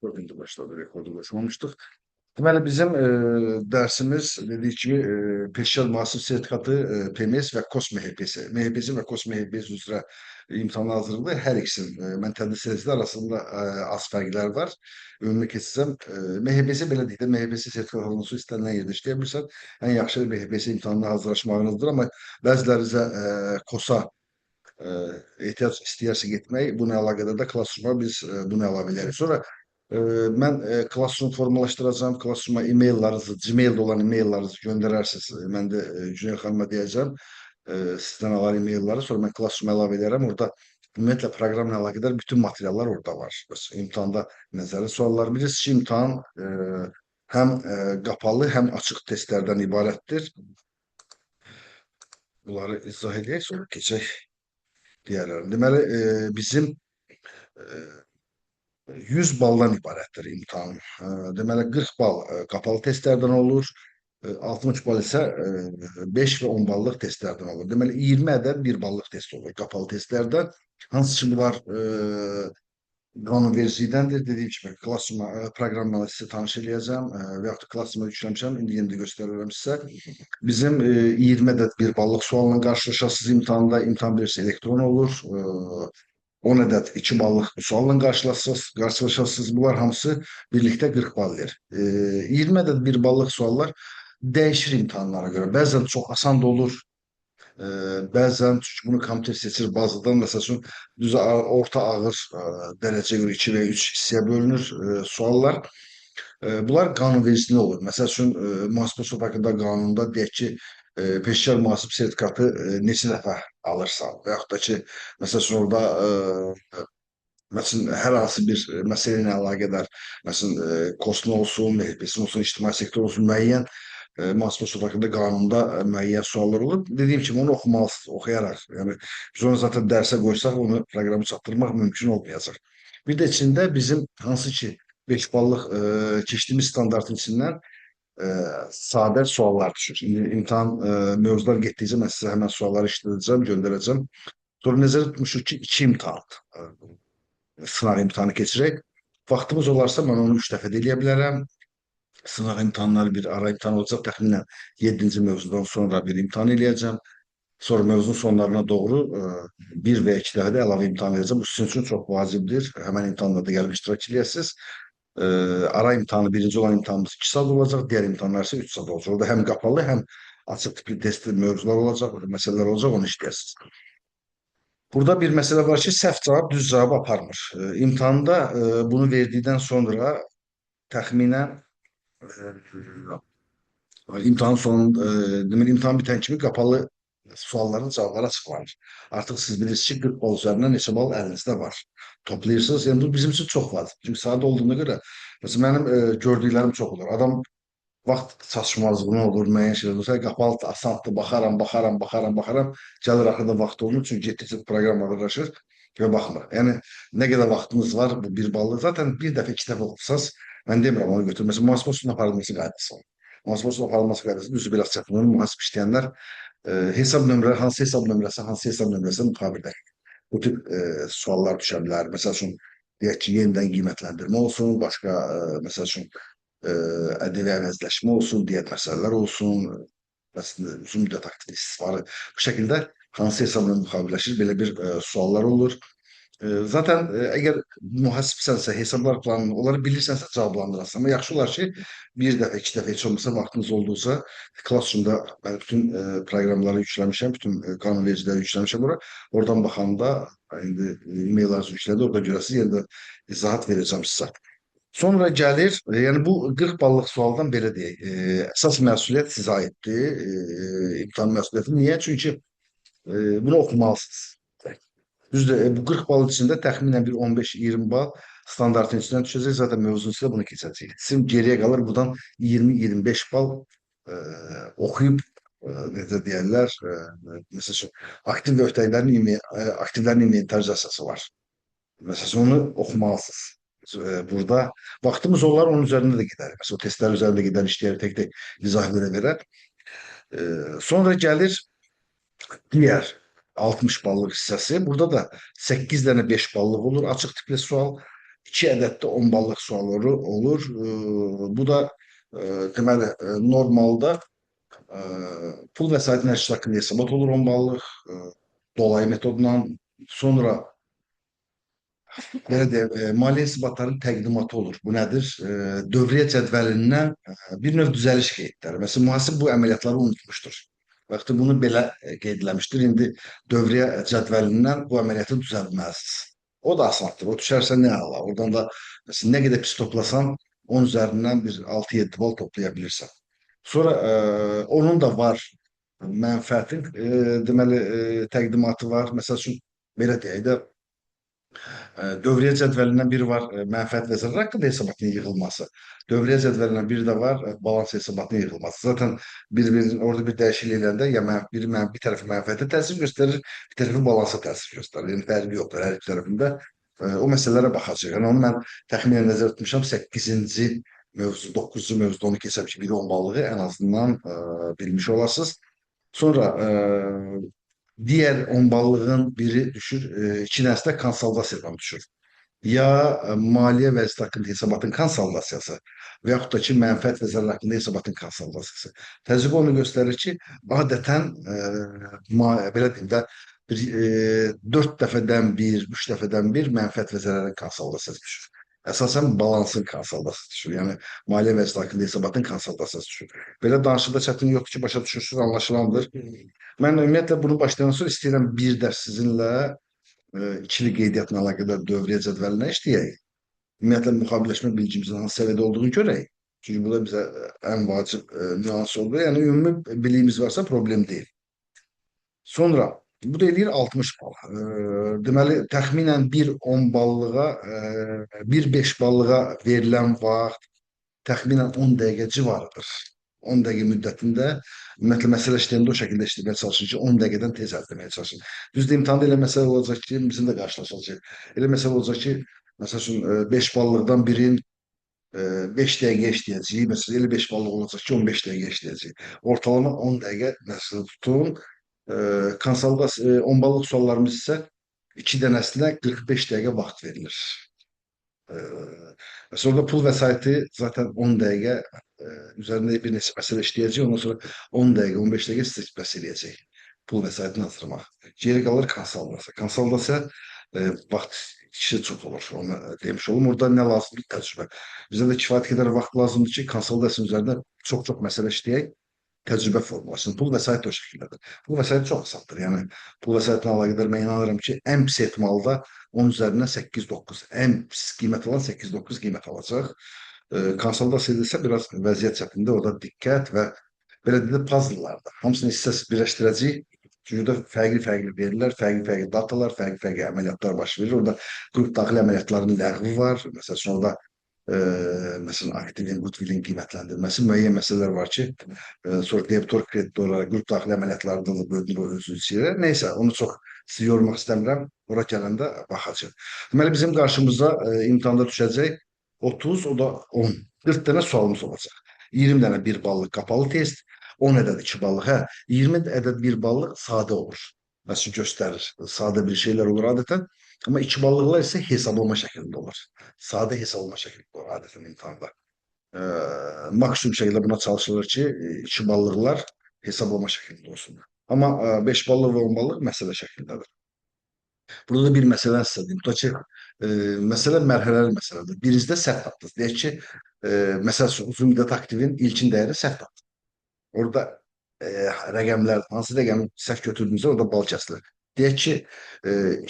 Dördüncü başladı, rekordu başlamıştık. Deməli, bizim dersimiz dediği gibi Peşinat Mühasib Sertifikatı PMS ve KOS MHP'si. MHP'si ve KOS MHP'si üzrə imtahana hazırlığı hər ikisinin mən tədris ediciler arasında az fərqlər var. Ümumi keçsəm, MHP'si belə deyək də, MHP'si sertifikat alınması istənilən yerdə işləyə bilirsən. Ən yaxşı MHP'si imtahanına hazırlaşmağınızdır, amma bəzilərinizə KOS-a ehtiyac istəyərsə getmək, bununla əlaqədar da Classroom-a biz bunu əlavə edərik. Sonra mən Classroom formalaşdıracağım. Classroom-a e-maillərinizi, Gmail-də olan e-maillərinizi göndərərsiniz. Mən də Cüneyt xanıma deyəcəm. Sizdən alar e-mailləri. Sonra mən Classroom-a əlavə edərəm. Orada ümumiyyətlə proqramla əlaqədar bütün materiallar orada var. Bəs imtahanda nəzəri suallar. Bilirsiniz ki, imtahan həm qapalı, həm açıq testlərdən ibarətdir. Bunları izah edək, sonra keçək digərlərinə. Deməli, bizim e, 100 baldan ibarətdir imtahan. Deməli, 40 bal qapalı testlərdən olur, 60 bal isə 5 və 10 ballıq testlərdən olur. Deməli, 20 ədəd 1 ballıq test olur qapalı testlərdən. Hansı ki, bunlar qanunvericilikdəndir. Dediyim kimi, Classroom proqramla sizə tanış eləyəcəm və yaxud da Classroom yükləmişəm. İndi yeni də göstərirəm sizə. Bizim 20 ədəd 1 ballıq sualla qarşılaşasınız imtahanda. İmtahan birisi elektron olur. 10 ədəd 2 ballıq sualla qarşılaşasınız. Bunlar hamısı birlikdə 40 bal verir. 20 ədəd 1 ballıq suallar dəyişir imtahanlara görə. Bəzən çox asan da olur. Bəzən çünki bunu kompüter seçir bazadan, məsəl üçün düz orta ağır dərəcəyə görə 2 və 3 hissəyə bölünür suallar. Bunlar qanunvericiliyi olur. Məsəl üçün mühasibə haqqında qanunda deyək ki, peşəkar mühasib sertifikatı neçə dəfə alırsan və yaxud da ki, məsəl üçün orada məsələn hər hansı bir məsələ ilə əlaqədar, məsələn KOSN olsun, MHP'sin olsun, ictimai sektor olsun, müəyyən mühasibə haqqında qanunda müəyyən suallar olur. Dediyim kimi onu oxumalısınız, oxuyaraq. Yəni biz onu zaten dərsə qoysaq, onu proqramı çatdırmaq mümkün olmayacaq. Bir də içində bizim hansı ki 5 ballıq keçdiyimiz standartın içindən sadə suallar düşür. İndi imtahan mövzular getdikcə mən sizə həmən sualları işlədəcəm, göndərəcəm. Sonra nəzərdə tutmuşuq ki, 2 imtahan sınaq imtahanı keçirək. Vaxtımız olarsa mən onu 3 dəfə də eləyə bilərəm. Sınaq imtahanları bir ara imtahan olacaq. Təxminən 7-ci mövzudan sonra bir imtahan eləyəcəm. Sonra mövzunun sonlarına doğru bir və ya 2 dəfə də əlavə imtahan verəcəm. Bu sizin üçün çox vacibdir. Həmən imtahanlarda gəlib iştirak eləyəsiniz. Ara imtahanı, birinci olan imtahanımız 2 saat olacaq. Diğer imtahanlar ise 3 saat olacaq. Orada hem kapalı hem açık tipli testli mövzular olacaq, meseleler olacaq, onu işləyəsiniz. Burada bir mesele var ki, səhv cavab düz cavabı aparmır. İmtahanda bunu verdikten sonra təxminən imtahan sonunda, deməli imtahan bitən kimi qapalı sualların cavabları açıqlanır. Artıq siz bilirsiniz ki, 40 bal üzərindən neçə bal əlinizdə var. Toplayırsınız. Yəni bu bizim üçün çox vacib. Çünki sadə olduğuna görə, məsələn, mənim gördüklərim çox olur. Adam vaxt çatışmazlığı olur, müəyyən şeylər olursa, qapalı asandır, baxaram, gəlir axırda vaxt olmur, çünki getdikcə proqram ağırlaşır və baxmır. Yəni nə qədər vaxtınız var bu bir ballı, zaten bir dəfə, iki dəfə oxusanız, mən demirəm onu götür. Məsələn, mühasibə usulunun aparılması qaydası var. Mühasibə usulunun aparılması qaydası düzü biraz çətindir. Mühasib işləyənlər hesab nömrə, hansı hesab nömrəsi müqabildə. Bu tip suallar düşə bilər. Məsəl üçün, deyək ki, yenidən qiymətləndirmə olsun, başqa, məsəl üçün, ədəbi əvəzləşmə olsun, digər məsələlər olsun, əslində uzun müddət aktiv istismarı bu şəkildə hansı hesabla müqabilləşir, belə bir suallar olur. Zaten əgər mühasibsənsə, hesablar planını, onları bilirsənsə cavablandırasan. Amma yaxşı olar ki, bir dəfə, iki dəfə heç olmasa vaxtınız olduqca Classroom-da mən bütün proqramları yükləmişəm, bütün qanunvericiləri yükləmişəm ora. Oradan baxanda indi e-maillərinizi yüklədi, orada görəsiniz, yenə də izahat verəcəm sizə. Sonra gəlir, yəni bu 40 ballıq sualdan belə deyək, əsas məsuliyyət sizə aiddir, imtahan məsuliyyəti. Niyə? Çünki bunu oxumalısınız. Düzdür, bu 40 balın içində təxminən bir 15-20 bal standartın içindən düşəcək, zaten mövzunun içində bunu keçəcək. Sizin geriyə qalır buradan 20-25 bal oxuyub, necə deyərlər, məsəl üçün, aktivlərin inventarizasiyası var. Məsəl üçün, onu oxumalısınız. Burada vaxtımız olar, onun üzərində də gedər. Məsələn, o testlər üzərində gedər, işləyər, tek-tek izah verə. Sonra gəlir diğer 60 ballıq hissəsi. Burada da 8 dənə 5 ballıq olur, açıq tipli sual. 2 ədəd də 10 ballıq sualları olur. Bu da deməli normalda e, pul vəsaitinin hər şey haqqında hesabat olur 10 ballıq. Dolayı metodla sonra belə deyək, maliyyə hesabatlarının təqdimatı olur. Bu nədir? Dövriyyə cədvəlindən bir növ düzəliş qeydləri. Məsələn, mühasib bu əməliyyatları unutmuşdur. Vaxtı bunu belə qeyd eləmişdir. İndi dövriyyə cədvəlindən bu əməliyyatı düzəltməlisiniz. O da asandır. O düşərsə nə ala? Oradan da məsələn, nə qədər pis toplasan, 10 üzərindən bir 6-7 bal toplaya bilirsən. Sonra onun da var mənfəəti, deməli təqdimatı var. Məsəl üçün belə deyək də dövriyyə cədvəlindən biri var mənfəət və zərər haqqında hesabatının yığılması. Dövriyyə cədvəlindən biri də var balans hesabatının yığılması. Zaten orada bir dəyişiklik edəndə ya bir tərəfi mənfəətə təsir göstərir, bir tərəfi balansa təsir göstərir. Yəni fərqi yoxdur hər iki tərəfində. O məsələlərə baxacağıq. Yəni onu mən təxminən nəzərdə tutmuşam 8-ci mövzu, 9-cu mövzuda onu keçəm ki, biri 10 ballığı ən azından bilmiş olasınız. Sonra diğer 10 ballığın biri düşür, iki dənəsi də konsolidasiyadan düşür. Ya maliyyə vəzifə haqqında hesabatın konsolidasiyası və yaxud da ki, mənfəət və zərər haqqında hesabatın konsolidasiyası. Təcrübə onu göstərir ki, adətən belə deyim də, bir, 4 dəfədən bir, 3 dəfədən bir mənfəət və zərərin konsolidasiyası düşür. Əsasən balansın konsolidasiyası düşür. Yəni maliyyə vəzifə haqqında hesabatın konsolidasiyası düşür. Belə danışıqda çətin yoxdur ki, başa düşürsünüz, anlaşılandır. Mən ümumiyyətlə bunu başlayan sonra istəyirəm bir dərs sizinlə ikili qeydiyyatla əlaqədar dövriyyə cədvəlinə işləyək. Ümumiyyətlə müxavirləşmə bilgimizin hansı səviyyədə olduğunu görək. Çünki bu da bizə ən vacib nüans olur. Yəni ümumi biliyimiz varsa problem deyil. Sonra bu da eləyir 60 bal. Deməli təxminən bir 10 ballığa, bir 5 ballığa verilən vaxt təxminən 10 dəqiqə civarıdır. 10 dəqiqə müddətində ümumiyyətlə məsələ işləyəndə o şəkildə işləməyə çalışın ki, 10 dəqiqədən tez əldə etməyə çalışın. Düzdür, imtahanda elə məsələ olacaq ki, bizim də qarşılaşacaq. Elə məsələ olacaq ki, məsəl üçün 5 ballıqdan birin 5 dəqiqə işləyəcək. Məsələn, elə 5 ballıq olacaq ki, 15 dəqiqə işləyəcək. Ortalama 10 dəqiqə nəzərdə tutun. Konsolidasiya 10 ballıq suallarımız isə 2 dənəsinə 45 dəqiqə vaxt verilir. Sonra pul vəsaiti zaten 10 dəqiqə üzərində bir neçə məsələ işləyəcək. Ondan sonra 10 dəqiqə, 15 dəqiqə sizə bəs eləyəcək pul vəsaitini hazırlamaq. Geri qalır konsolidasiya. Konsolidasiya vaxt işi çox olur. Onu demiş olum. Orada nə lazımdır? Təcrübə. Bizə də kifayət qədər vaxt lazımdır ki, konsolidasiya üzərində çox-çox məsələ işləyək. Təcrübə formulasını. Pul vəsait o şəkildədir. Pul vəsait çox asandır. Yəni pul vəsaitinə əlaqədar mən inanıram ki, ən pis ehtimalda 10 üzərindən 8-9. Ən pis qiymət alan 8-9 qiymət alacaq. Konsolidasiya edilsə biraz vəziyyət çətindir. Orada diqqət və belə deyək puzzle'larda hamısını hissə birləşdirəcək. Çünki orada fərqli-fərqli verirlər, fərqli-fərqli datalar, fərqli-fərqli əməliyyatlar baş verir. Orada qrup daxili əməliyyatların ləğvi var. Məsəl üçün orada məsələn aktivin, goodwillin qiymətləndirilməsi müəyyən məsələlər var ki, sonra debitor, kreditor, qrup daxili əməliyyatlarında da bölünür o özü içində. Nəysə, onu çox sizi yormaq istəmirəm. Ora gələndə baxacağıq. Deməli, bizim qarşımıza imtahanda düşəcək 30, o da 10. 40 dənə sualımız olacaq. 20 dənə 1 ballıq qapalı test, 10 ədəd 2 ballıq, 20 ədəd 1 ballıq sadə olur. Məsələn, göstərir. Sadə bir şeylər olur adətən. Amma 2 ballıqlar isə hesablama şəklində olur. Sadə hesablama şəklində olur adətən imtahanda. Maksimum şəkildə buna çalışılır ki, 2 ballıqlar hesablama şəklində olsun. Amma 5 ballıq və 10 ballıq məsələ şəklindədir. Burada da bir məsələ sizə deyim. Tutaq ki, məsələ mərhələli məsələdir. Birinizdə səhv tapdınız. Deyək ki, məsəl üçün uzun müddət aktivin ilkin dəyəri səhv tapdınız. Orada rəqəmlər, hansı rəqəmi səhv götürdüyünüzdə orada bal kəsilir. Deyək ki,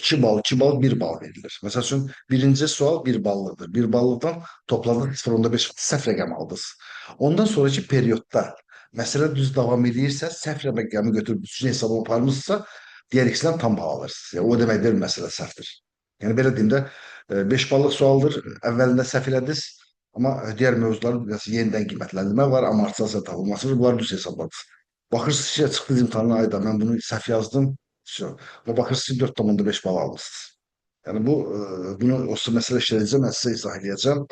2 bal, 2 bal, 1 bal verilir. Məsəl üçün, birinci sual 1 ballıqdır. 1 ballıqdan topladınız 0.5 səhv rəqəm aldınız. Ondan sonraki periodda məsələ düz davam edirsə, səhv rəqəmi götürüb üçüncü hesabı aparmışsa, digər ikisindən tam bal alırsınız. Yəni, o demək deyil, məsələ səhvdir. Yəni, belə deyim də, 5 ballıq sualdır, əvvəlində səhv elədiniz, amma digər mövzular yenidən qiymətləndirmə var, amortizasiya tapılması var, bunlar düz hesabladınız. Baxırsınız ki, çıxdınız imtahana, ayda mən bunu səhv yazdım, və baxırsınız ki, 4.5 bal almışsınız. Yəni, bunu o məsələ işləyəcəm, mən sizə izah edəcəm.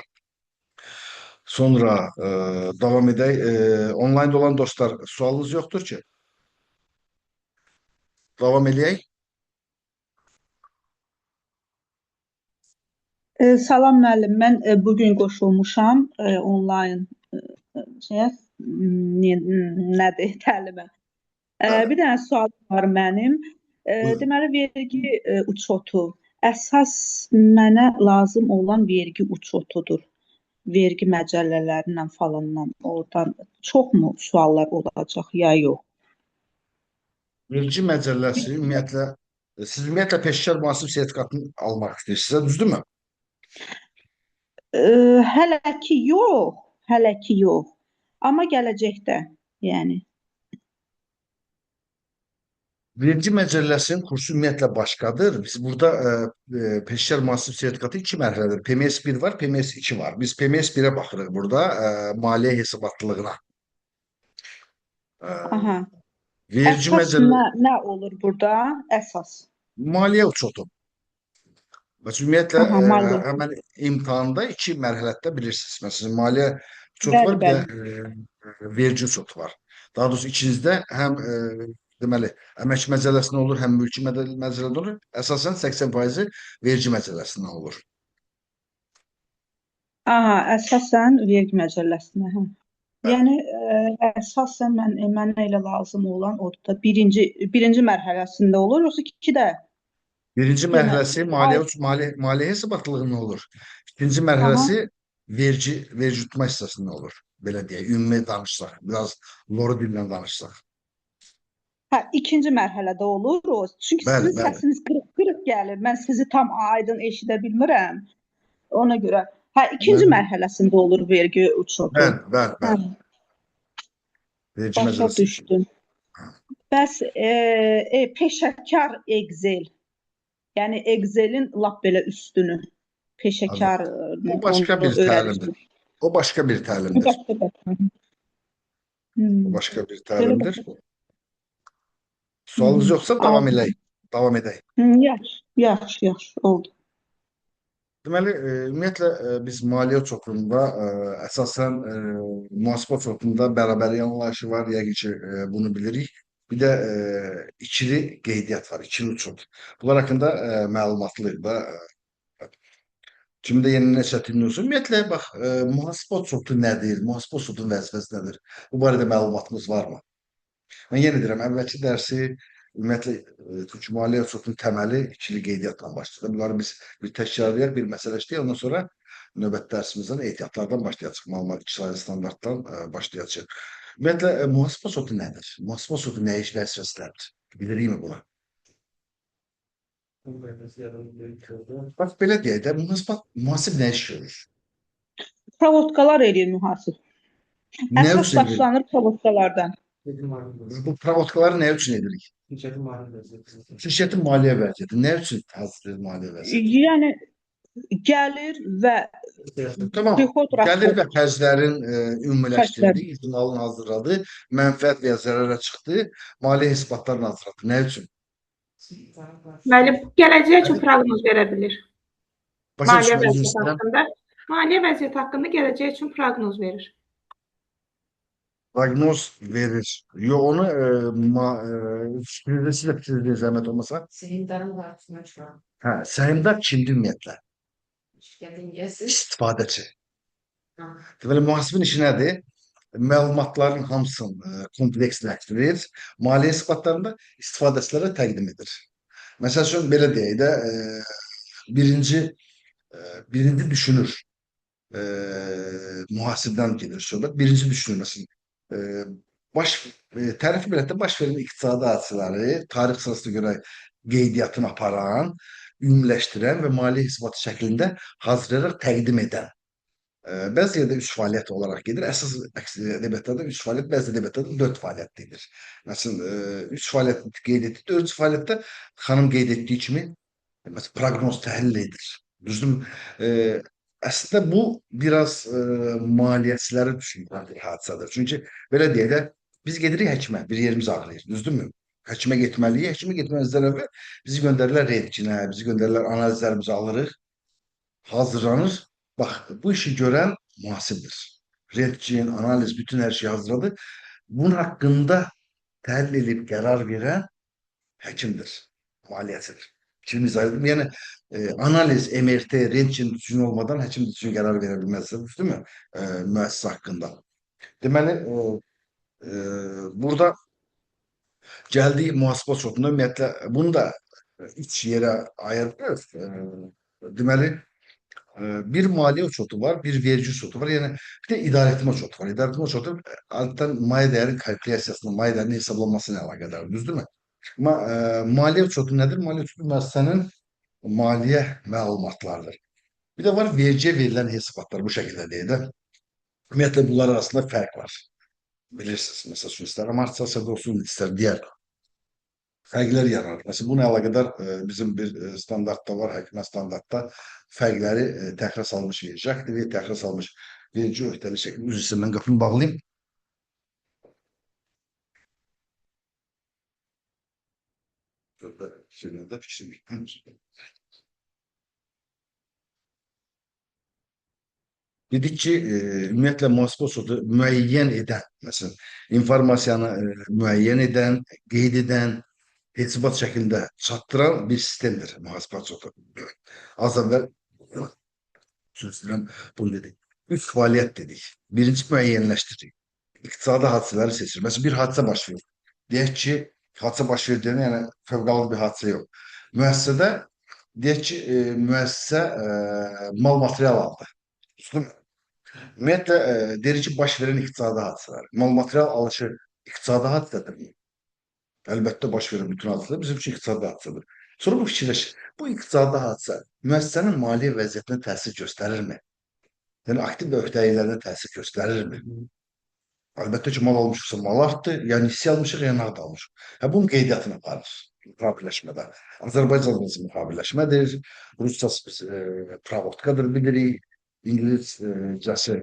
Sonra davam edək. Onlayn olan dostlar, sualınız yoxdur ki? Davam edək. Salam müəllim, mən bu gün qoşulmuşam onlayn şeyə, nədir, təlimə. Bəli. Bir dənə sualım var mənim. Buyurun. Deməli, vergi uçotu əsas mənə lazım olan vergi uçotudur. Vergi məcəllələrindən falandan oradan çoxmu suallar olacaq ya yox? Vergi məcəlləsi ümumiyyətlə siz ümumiyyətlə peşəkar mühasib sertifikatını almaq istəyirsiniz, düzdürmü? Hələ ki yox, hələ ki yox. Amma gələcəkdə, yəni. Vergi məcəlləsinin kursu ümumiyyətlə başqadır. Biz burada peşəkar mühasib sertifikatı iki mərhələdir. PMS 1 var, PMS 2 var. Biz PMS 1'e baxırıq burada maliyyə hesabatlılığına. Aha. E, vergi Əsas məcəllə nə olur burada? Əsas. maliyyə uçotu. Bəs ümumiyyətlə Aha, maliyyə. həmən imtahanda iki mərhələdə bilirsiniz. Məsələn, maliyyə uçotu Bəli, var, bir də bəli. vergi uçotu var. Daha doğrusu ikinizdə həm deməli, əmək məcəlləsindən olur, həm mülki məcəllədən olur. Əsasən 80% vergi məcəlləsindən olur. Aha, əsasən vergi məcəlləsinə. Hə. Bəli. Yəni əsasən mənə elə lazım olan odur da birinci mərhələsində olur, yoxsa ikidə Birinci yenə mərhələsi ay. maliyyə hesabatlılığında olur. İkinci Aha. mərhələsi vergi tutma hissəsində olur. Belə deyək, ümumi danışsaq, biraz loru dillə danışsaq. Hə, ikinci mərhələdə olur o. Çünki Bəli, sizin bəli. səsiniz qırıq-qırıq gəlir. Mən sizi tam aydın eşidə bilmirəm. Ona görə. Hə, ikinci Mən, mərhələsində olur vergi uçotu. bəli, bəli, Hə, bəli. Vergi başa məcəlləsi iki. düşdüm. Bəs peşəkar Excel, yəni Excelin lap belə üstünü, Evet. peşəkar O başka onu bir təlimdir. öyrədirsiniz. O başka bir Bu təlimdir. başqa da. O Hmm. başka bir Belə təlimdir. başa. Sualınız yoksa devam Anladım. edeyim. Devam edeyim. Yaxşı, oldu. Deməli, ümumiyyətlə biz maliyyə uçotunda əsasən mühasibə uçotunda bərabərlik anlayışı var. Yəqin ki, bunu bilirik. Bir də ikili qeydiyyat var, ikili uçot. Bunlar haqqında məlumatlıyıq da. Kimdə yeni nə çətinlik olsun. Ümumiyyətlə, bax, mühasibə uçotu nədir? Mühasibə uçotunun vəzifəsi nədir? Bu barədə məlumatınız varmı? Mən yenə deyirəm, əvvəlki dərsi ümumiyyətlə Türk maliyyə uçotunun təməli ikili qeydiyyatla başlayır. Bunları biz bir təkrarlayaq, bir məsələ işləyək. Ondan sonra növbəti dərsimizdən ehtiyatlardan başlayacaq. Məlumat icra standartdan başlayacaq. Ümumiyyətlə, mühasibə uçotu nədir? Mühasibə uçotu nə iş vəzifəsidir? Bilirikmi buna? Bax, belə deyək də, mühasib nə iş görür? Provodkalar eləyir mühasib. Nə Əsas üçün edir? başlanır provodkalardan. Bu provodkaları nə üçün edirik? Şirkətin maliyyə vəziyyəti. Nə üçün hazır edir maliyyə vəziyyəti? Yəni gəlir və Tamam. prihod Gəlir və rasxod xərclərin xərclər. ümumiləşdirdi, icmalını hazırladı, mənfəət və ya zərərə çıxdı, maliyyə hesabatlarını hazırladı. Nə üçün? Müəllim, gələcək üçün Bəli, proqnoz verə bilir. başa Maliyyə düşmək üzr vəziyyəti istəyirəm. haqqında. Maliyyə vəziyyəti haqqında gələcək üçün proqnoz verir. Proqnoz verir. Yo, onu fikrinizi fikrinizə zəhmət olmasa. Səhmdarın qarşısına çıxan Hə, səhmdar kimdir ümumiyyətlə? şirkətin yiyəsi. İstifadəçi. Ha. Deməli, mühasibin işi nədir? Məlumatların hamısını kompleksləşdirir, maliyyə hesabatlarında istifadəçilərə təqdim edir. Məsəl üçün, belə deyək də, birinci birinci düşünür. Mühasibdən gedir söhbət. Birinci düşünülməsin. E, Tərif millətdə baş verən iqtisadi hadisələri tarix sırasına görə qeydiyyatını aparan, ümumiləşdirən və maliyyə hesabatı şəklində hazırlayaraq təqdim edən. Bəzi yerdə üç fəaliyyət olaraq gedir. Əsas ədəbiyyatlarda üç fəaliyyət, bəzi ədəbiyyatlarda dörd fəaliyyət gedir. Məsələn, üç fəaliyyət qeyd etdik. Dördüncü fəaliyyətdə xanım qeyd etdiyi kimi məsələn, proqnoz təhlil edir. Düzdür? Əslində bu biraz maliyyəçiləri düşündürən bir hadisədir. Çünki belə deyək də, biz gedirik həkimə, bir yerimiz ağrıyır, düzdürmü? Həkimə getməliyik. Həkimə getməzdən əvvəl bizi göndərirlər rentgenə, bizi göndərirlər analizlərimizi alırıq, hazırlanır. Bax, bu işi görən mühasibdir. Rentgen, analiz, bütün hər şeyi hazırladı. Bunun haqqında təhlil edib qərar verən həkimdir, maliyyəçidir. Kimi izah edim? Yəni analiz, MRT, rentgen düzgün olmadan həkim düzgün qərar verə bilməz, düzdürmü? Müəssisə haqqında. Deməli, e, burada gəldik mühasibə çotuna. Ümumiyyətlə bunu da üç yerə ayırırıq. Deməli, bir maliyyə uçotu var, bir vergi uçotu var. Yəni bir də idarəetmə uçotu var. İdarəetmə uçotu adətən maliyyə dəyərin kalkulyasiyasına, maliyyə dəyərinin hesablanması ilə əlaqədardır, düzdürmü? Amma maliyyə uçotu nədir? Maliyyə uçotu müəssisənin maliyyə məlumatlarıdır. Bir də var vergiyə verilən hesabatlar bu şəkildə deyil də. Ümumiyyətlə bunlar arasında fərq var. Bilirsiniz, məsəl üçün istər amortisasiyada olsun, istər digər fərqlər yaranır. Məsələn, bununla əlaqədar bizim bir standartda var, həkimə standartda fərqləri təxirə salmış vergi aktivi, təxirə salmış vergi öhdəlik şəkli. Üzr istəyirəm, mən qapını bağlayayım. Şurada şeylərdə fikrim. Dedik ki, ümumiyyətlə mühasibə uçotu müəyyən edən, məsələn, informasiyanı müəyyən edən, qeyd edən, hesabat şəklində çatdıran bir sistemdir mühasibə uçotu. Az əvvəl söz istəyirəm, bunu dedik. Üç fəaliyyət dedik. Birinci müəyyənləşdiririk. İqtisadi hadisələri seçir. Məsələn, bir hadisə baş verir. Deyək ki, hadisə baş verdiğinde yəni fövqəladə bir hadisə yox. Müəssisədə deyək ki, müəssisə mal material aldı. Düzdürmü? Ümumiyyətlə deyirik ki, baş verən iqtisadi hadisələr. Mal material alışı iqtisadi hadisədir. Əlbəttə baş verən bütün hadisələr bizim üçün iqtisadi hadisədir. Sonra bu fikirləş, bu iqtisadi hadisə müəssisənin maliyyə vəziyyətinə təsir göstərirmi? Yəni aktiv və öhdəliklərinə təsir göstərirmi? Əlbəttə ki, mal almışıqsa mal artdı, ya nisyə almışıq, ya nağd almışıq. Bunun qeydiyyatını aparır müqaviləşmədə. Azərbaycan dilimiz müqaviləşmədir, ruscası biz pravodkadır bilirik, İngilizcəsi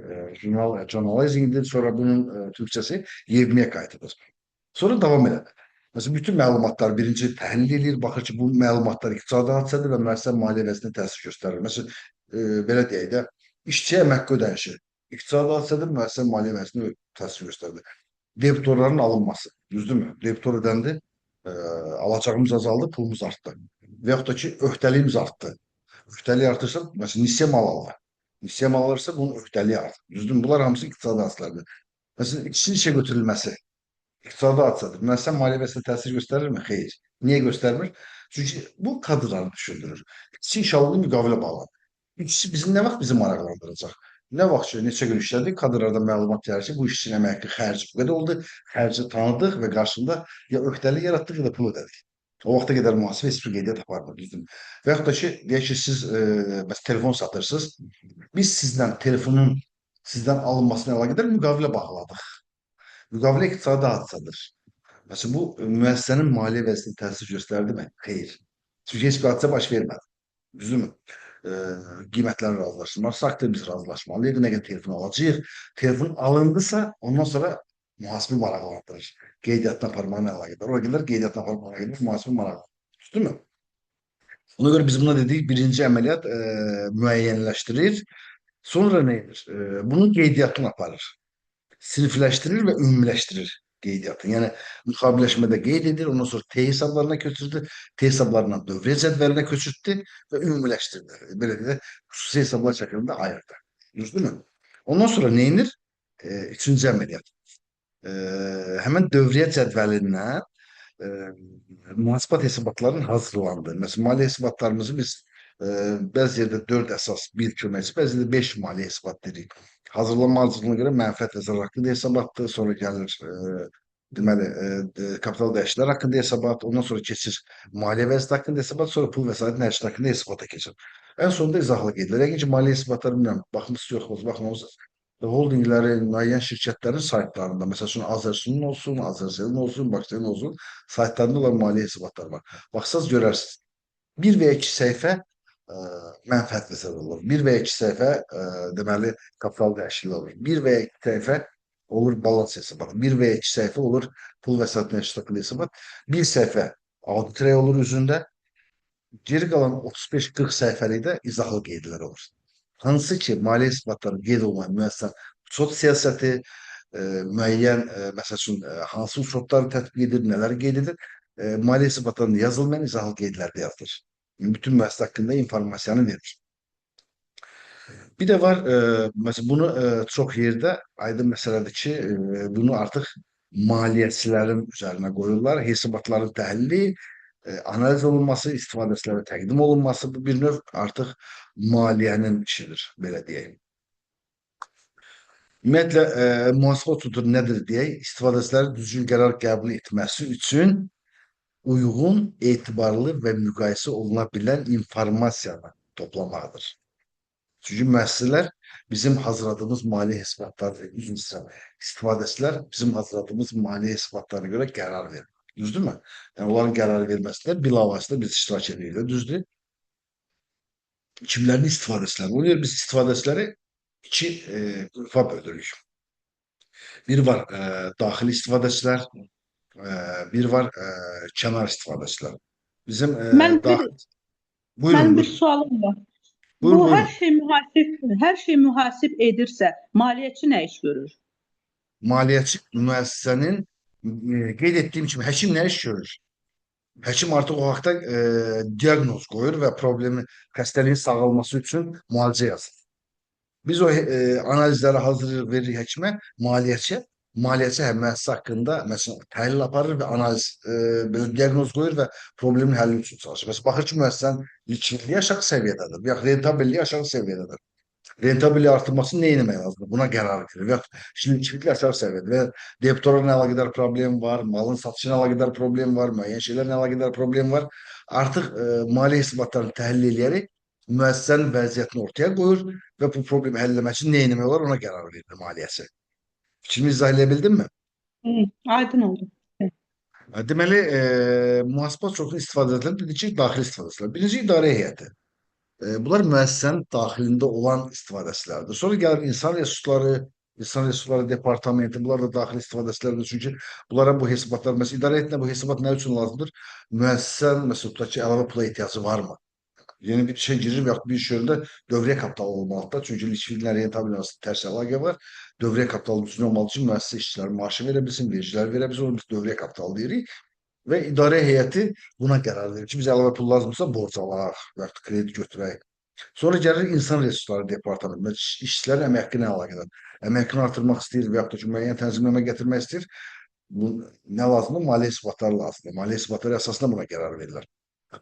journalizingdir, sonra bunun türkçəsi yevmiyə qayıtıdır. Sonra davam elədi. Məsələn, bütün məlumatlar birinci təhlil edir, baxır ki, bu məlumatlar iqtisadi hadisədir və müəssisə maliyyə vəziyyətinə təsir göstərir. Məsələn, belə deyək də, işçiyə əmək ödənişi iqtisadi hadisədir, müəssisə maliyyə vəziyyətinə təsir göstərir. Debitorların alınması, düzdürmü? Debitor ödəndi, alacağımız azaldı, pulumuz artdı. Və yaxud da ki, öhdəliyimiz artdı. Öhdəlik artırsa, məsələn, nisyə mal alır. Nisyə mal alırsa, bunun öhdəliyi artır. Düzdürmü? Bunlar hamısı iqtisadi hadisələrdir. Məsələn, işçinin işə götürülməsi iqtisadi hadisədir. Müəssisə maliyyə vəziyyətinə təsir göstərirmi? Xeyr. Niyə göstərmir? Çünki bu kadrları düşündürür. İşçi iş alımı müqavilə bağlanır. İşçi nə vaxt bizi maraqlandıracaq? Nə vaxt ki, neçə gün işlədik, kadrlardan məlumat gəlir ki, bu işçinin əməkli xərci bu qədər oldu, xərci tanıdıq və qarşında ya öhdəlik yaratdıq, ya da pul ödədik. O vaxta qədər mühasibə heç bir qeydiyyat aparmır, düzdür. Və yaxud da ki, deyək ki, siz telefon satırsınız, biz sizdən telefonun sizdən alınmasına əlaqədar müqavilə bağladıq. Müqavilə iqtisadi hadisədir. Məsələn, bu müəssisənin maliyyə vəziyyətinə təsir göstərdimi? Xeyr. Çünki heç bir hadisə baş vermədi. Düzdürmü? Qiymətləri razılaşdırmaq, saxta biz razılaşmalıyıq. Nə qədər telefon alacağıq. Telefon alındısa, ondan sonra mühasibə maraqlandırır. Qeydiyyatına aparmaqla əlaqədar. Ona qədər qeydiyyatına aparmaqla əlaqədar mühasibə maraqlandırır. Düzdürmü? Ona görə biz buna dedik, birinci əməliyyat müəyyənləşdirir. Sonra nə edir? Bunun qeydiyyatını aparır. Sinifləşdirir və ümumiləşdirir qeydiyyatını. Yəni müqaviləşmədə qeyd edir, ondan sonra T hesablarına köçürdü, T hesablarından dövriyyə cədvəlinə köçürtdü və ümumiləşdirdi. Belə də xüsusi hesablar şəklində ayırdı. Düzdürmü? Ondan sonra nə edir? Üçüncü əməliyyat. Həmin dövriyyə cədvəlindən mühasibat hesabatlarının hazırlandığı. Məsələn, maliyyə hesabatlarımızı biz bəzi yerdə 4 əsas bir köməkçi, bəzi yerdə 5 maliyyə hesabat dedik. Hazırlanma arzuculuğuna görə mənfəət və zərər haqqında hesabatdır, sonra gəlir deməli kapital dəyişikliklər haqqında hesabat, ondan sonra keçir maliyyə vəziyyəti haqqında hesabat, sonra pul vəsaiti nəşri haqqında hesabata keçir. Ən sonunda izahlı qeydilir. Yəqin ki, maliyyə hesabatları bilmirəm, baxmısınız yoxmuz, baxmamısınız. Holdinglərin, müəyyən şirkətlərin saytlarında, məsəl üçün Azərsunun olsun, Azərselin olsun, Bakterinin olsun, saytlarında olan maliyyə hesabatları var. Baxsaz görərsiniz. Bir və iki səhifə mənfəət vəsaiti olur. Bir və iki səhifə deməli kapital dəyişikliyi olur. Bir və iki səhifə olur balans hesabatı. Bir və iki səhifə olur pul vəsait nəşr haqqında hesabat. Bir səhifə audit rəyi olur üzündə. Geri qalan 35-40 səhifəlikdə izahlı qeydlər olur. Hansı ki, maliyyə hesabatları qeyd olmayan müəssisə uçot siyasəti, müəyyən, məsəl üçün, hansı uçotları tətbiq edir, nələri qeyd edir, maliyyə hesabatlarında yazılmayan izahlı qeydlərdə yazılır. Bütün müəssisə haqqında informasiyanı verir. Bir de var, mesela bunu çok yerde aydın məsələdir ki, bunu artık maliyyəçilərin üzerine koyurlar. Hesabatların təhlili, analiz olunması, istifadəçilərə təqdim olunması bu bir növ artıq maliyyənin işidir, belə deyək. Ümumiyyətlə, mühasibə tutur nədir deyək, istifadəçilərin düzgün qərar qəbul etməsi üçün uyğun, etibarlı və müqayisə oluna bilən informasiyanı toplamaqdır. Çünki müəssisələr bizim hazırladığımız maliyyə hesabatları, üzr istəyirəm, istifadəçilər bizim hazırladığımız maliyyə hesabatlarına görə qərar verir. Düzdürmü? Yəni onların qərar verməsində bilavasitə biz iştirak edirik, düzdür? Kimlərin istifadəçiləri oluyor? Biz istifadəçiləri iki qrupa bölürük. Bir var daxili istifadəçilər, bir var kənar istifadəçilər. Bizim Mən bir buyurun, Mənim bir buyurun. sualım var. Buyurun, Bu buyurun. hər şey mühasib edirsə, maliyyəçi nə iş görür? Maliyyəçi müəssisənin qeyd etdiyim kimi həkim nə iş görür? Həkim artıq o vaxtda diaqnoz qoyur və problemi, xəstəliyin sağalması üçün müalicə yazır. Biz o analizləri hazırlayır, veririk həkimə, maliyyəçiyə. Maliyyəçi həm müəssisə haqqında məsələn təhlil aparır və analiz, belə diaqnoz qoyur və problemin həlli üçün çalışır. Məsələn, baxır ki, müəssisənin likvidliyi aşağı səviyyədədir, ya rentabelliyi aşağı səviyyədədir. Rentabilliyi artırması nə etmək lazımdır? Buna qərar verir. Və şimdi likvidlik aşağı səviyyədə və debitorla əlaqədar problem var, malın satışına əlaqədar problem var, müəyyən şeylərlə əlaqədar problem var. Artıq maliyyə hesabatlarını təhlil edərək müəssisənin vəziyyətini ortaya qoyur və bu problemi həll etmək üçün nə etmək olar ona qərar verir maliyyəsi. Fikrimi izah edə bildimmi? Hı, aydın oldu. Deməli, mühasibə çoxlu istifadəçilər dedi ki, daxili istifadəçilər. Birinci idarə heyəti. Bunlar müəssisənin daxilində olan istifadəçilərdir. Sonra gəlir insan resursları departamenti, bunlar da daxili istifadəçilərdir. Çünki bunlara bu hesabatlar, məsələn, idarə heyətinə bu hesabat nə üçün lazımdır? Müəssisənin məsələn tutaq ki, əlavə pula ehtiyacı varmı? Yeni bir şey girir və yaxud bir iş yerində dövriyyə kapitalı olmalıdır. Çünki likvidlə rentabil arasında tərs əlaqə var. Dövriyyə kapitalı düzgün olmalı ki, müəssisə işçiləri maaşı verə bilsin, vergilər verə bilsin, onu biz dövriyyə kapitalı deyirik. Və idarə heyəti buna qərar verir ki, biz əlavə pul lazımsa borc alaq və yaxud kredi götürək. Sonra gəlir insan resursları departamentində işçilərin əmək haqqı ilə əlaqədar. Əmək haqqını artırmaq istəyir və yaxud da ki, müəyyən tənzimləmə gətirmək istəyir. Bu nə lazımdır? Maliyyə hesabatları lazımdır. Maliyyə hesabatları əsasında buna qərar verirlər.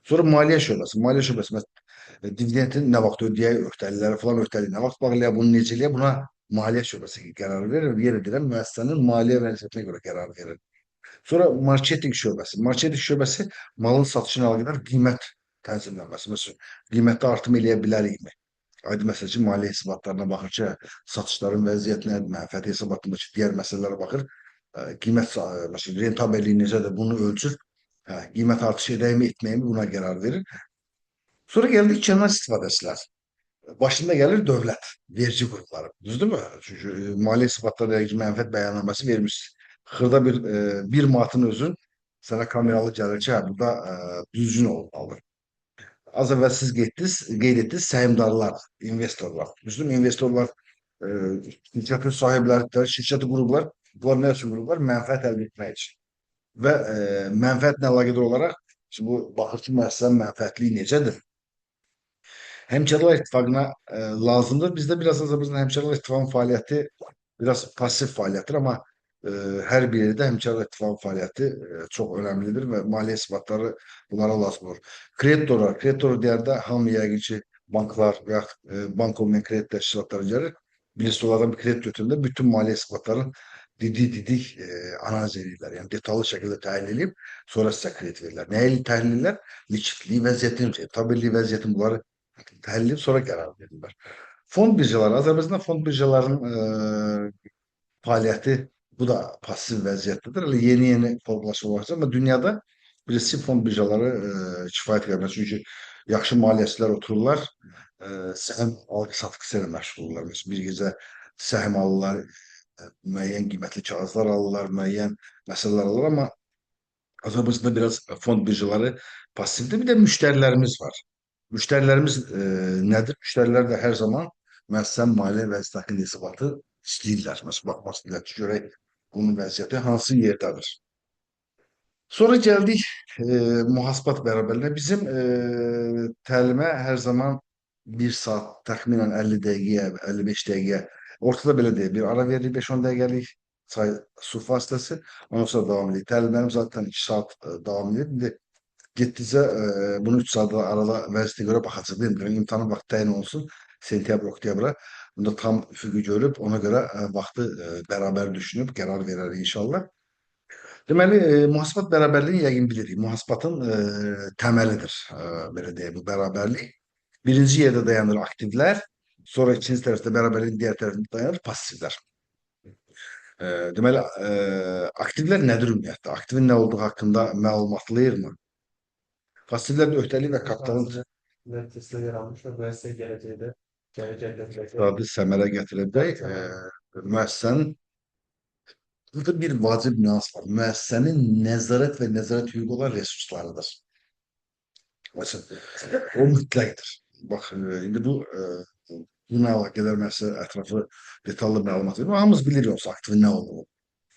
Sonra maliyyə şöbəsi. Maliyyə şöbəsi məsələn dividendin nə vaxt ödəyək, öhdəlikləri falan öhdəlik nə vaxt bağlayaq, bunu necə eləyək, buna maliyyə şöbəsi qərar verir və yer edirəm müəssisənin maliyyə vəziyyətinə görə qərar verir. Sonra marketinq şöbəsi. Marketinq şöbəsi malın satışına əlaqədar qiymət tənzimlənməsi. Məsələn, qiymətdə artım eləyə bilərikmi? Aydın məsələ ki, maliyyə hesabatlarına baxır ki, satışların vəziyyətinə, mənfəət hesabatındakı digər məsələlərə baxır. Qiymət, məsələn, rentabelliyi necədir, bunu ölçür. Qiymət artışı edəyimi, etməyimi buna qərar verir. Sonra gəldik kənar istifadəçilər. Başında gəlir dövlət, vergi qurumları. Düzdürmü? Çünki maliyyə hesabatları mənfəət bəyannaməsi vermiş. Xırda bir manatın özün sənə kameralı gəlir ki, burada düzgün olmalı. Az əvvəl siz qeyd etdiniz səhmdarlar, investorlar. Düzdürmü? İnvestorlar şirkətin sahibləri, şirkəti qurublar. Bunlar nə üçün qurublar? Mənfəət əldə etmək üçün. Və mənfəətlə əlaqədar olaraq şimdi bu baxır ki, müəssisənin mənfəətliyi necədir? Həmkarlar İttifaqına lazımdır. Bizdə biraz Azərbaycan Həmkarlar İttifaqının fəaliyyəti biraz pasiv fəaliyyətdir, amma hər bir yerdə Həmkarlar İttifaqının fəaliyyəti çox önəmlidir və maliyyə hesabatları bunlara lazım olur. Kreditorlar deyəndə hamı yəqin ki, banklar və yaxud bank olmayan kredit təşkilatları gəlir. Bilirsiniz, onlardan bir kredit götürəndə bütün maliyyə hesabatlarını didik analiz edirlər. Yəni detallı şəkildə təhlil edib, sonra sizə kredit verirlər. Nəyi təhlil edirlər? Likvidliyi vəziyyətini, rentabilliyi vəziyyətini bunları təhlil edib sonra qərar verirlər. Fond birjaları, Azərbaycanda fond birjalarının fəaliyyəti bu da pasiv vəziyyətdədir. Elə yeni formalaşma var. Amma dünyada birisi fond birjaları kifayət qədər. Çünki yaxşı maliyyəçilər otururlar, səhəm alqı-satqısı ilə məşğul olurlar. Məsələn, bir gecə səhəm alırlar, müəyyən qiymətli kağızlar alırlar, müəyyən məsələlər alırlar, amma Azərbaycanda biraz fond birjaları passivdir. Bir də müştərilərimiz var. Müştərilərimiz nədir? Müştərilər də hər zaman müəssisənin maliyyə vəziyyəti haqqında hesabatı istəyirlər. Məsələn, baxmaq istəyirlər ki, görək bunun vəziyyəti hansı yerdədir. Sonra geldik muhasbat beraberliğine. Bizim təlime her zaman bir saat, təxminən 50 dəqiqəyə, 55 dəqiqə, ortada belə deyil, bir ara veririk 5-10 dəqiqəlik çay, su fasiləsi, ondan sonra davam edir. Təlimlərim zaten 2 saat davam edir. İndi getdikcə bunu 3 saat arada vəziyyətə görə baxacaq. Bilmirəm, imtahanın vaxtı təyin olsun, sentyabr, oktyabra. Bunda tam üfüqü görüb, ona görə vaxtı bərabər düşünüb qərar verərik inşallah. Deməli, mühasibat bərabərliyi yəqin bilirik. Mühasibatın təməlidir, belə deyək, bu bərabərlik. Birinci yerdə dayanır aktivlər, sonra ikinci tərəfdə bərabərliyin digər tərəfində dayanır passivlər. Deməli, aktivlər nədir ümumiyyətlə? Aktivin nə olduğu haqqında məlumatlıyırmı? Passivlər də öhdəlik və kapitalın Mühendislikte yer almış ve mühendislik gelecekte iqtisadi səmərə gətirəcək müəssisənin burada bir vacib nüans var. Müəssisənin nəzarət və nəzarət hüququ olan resurslarıdır. Mesela o mütləqdir. Bax, indi buna əlaqədar məsələ ətraflı detallı məlumat verir. Hamımız bilirik o aktivin nə olduğunu.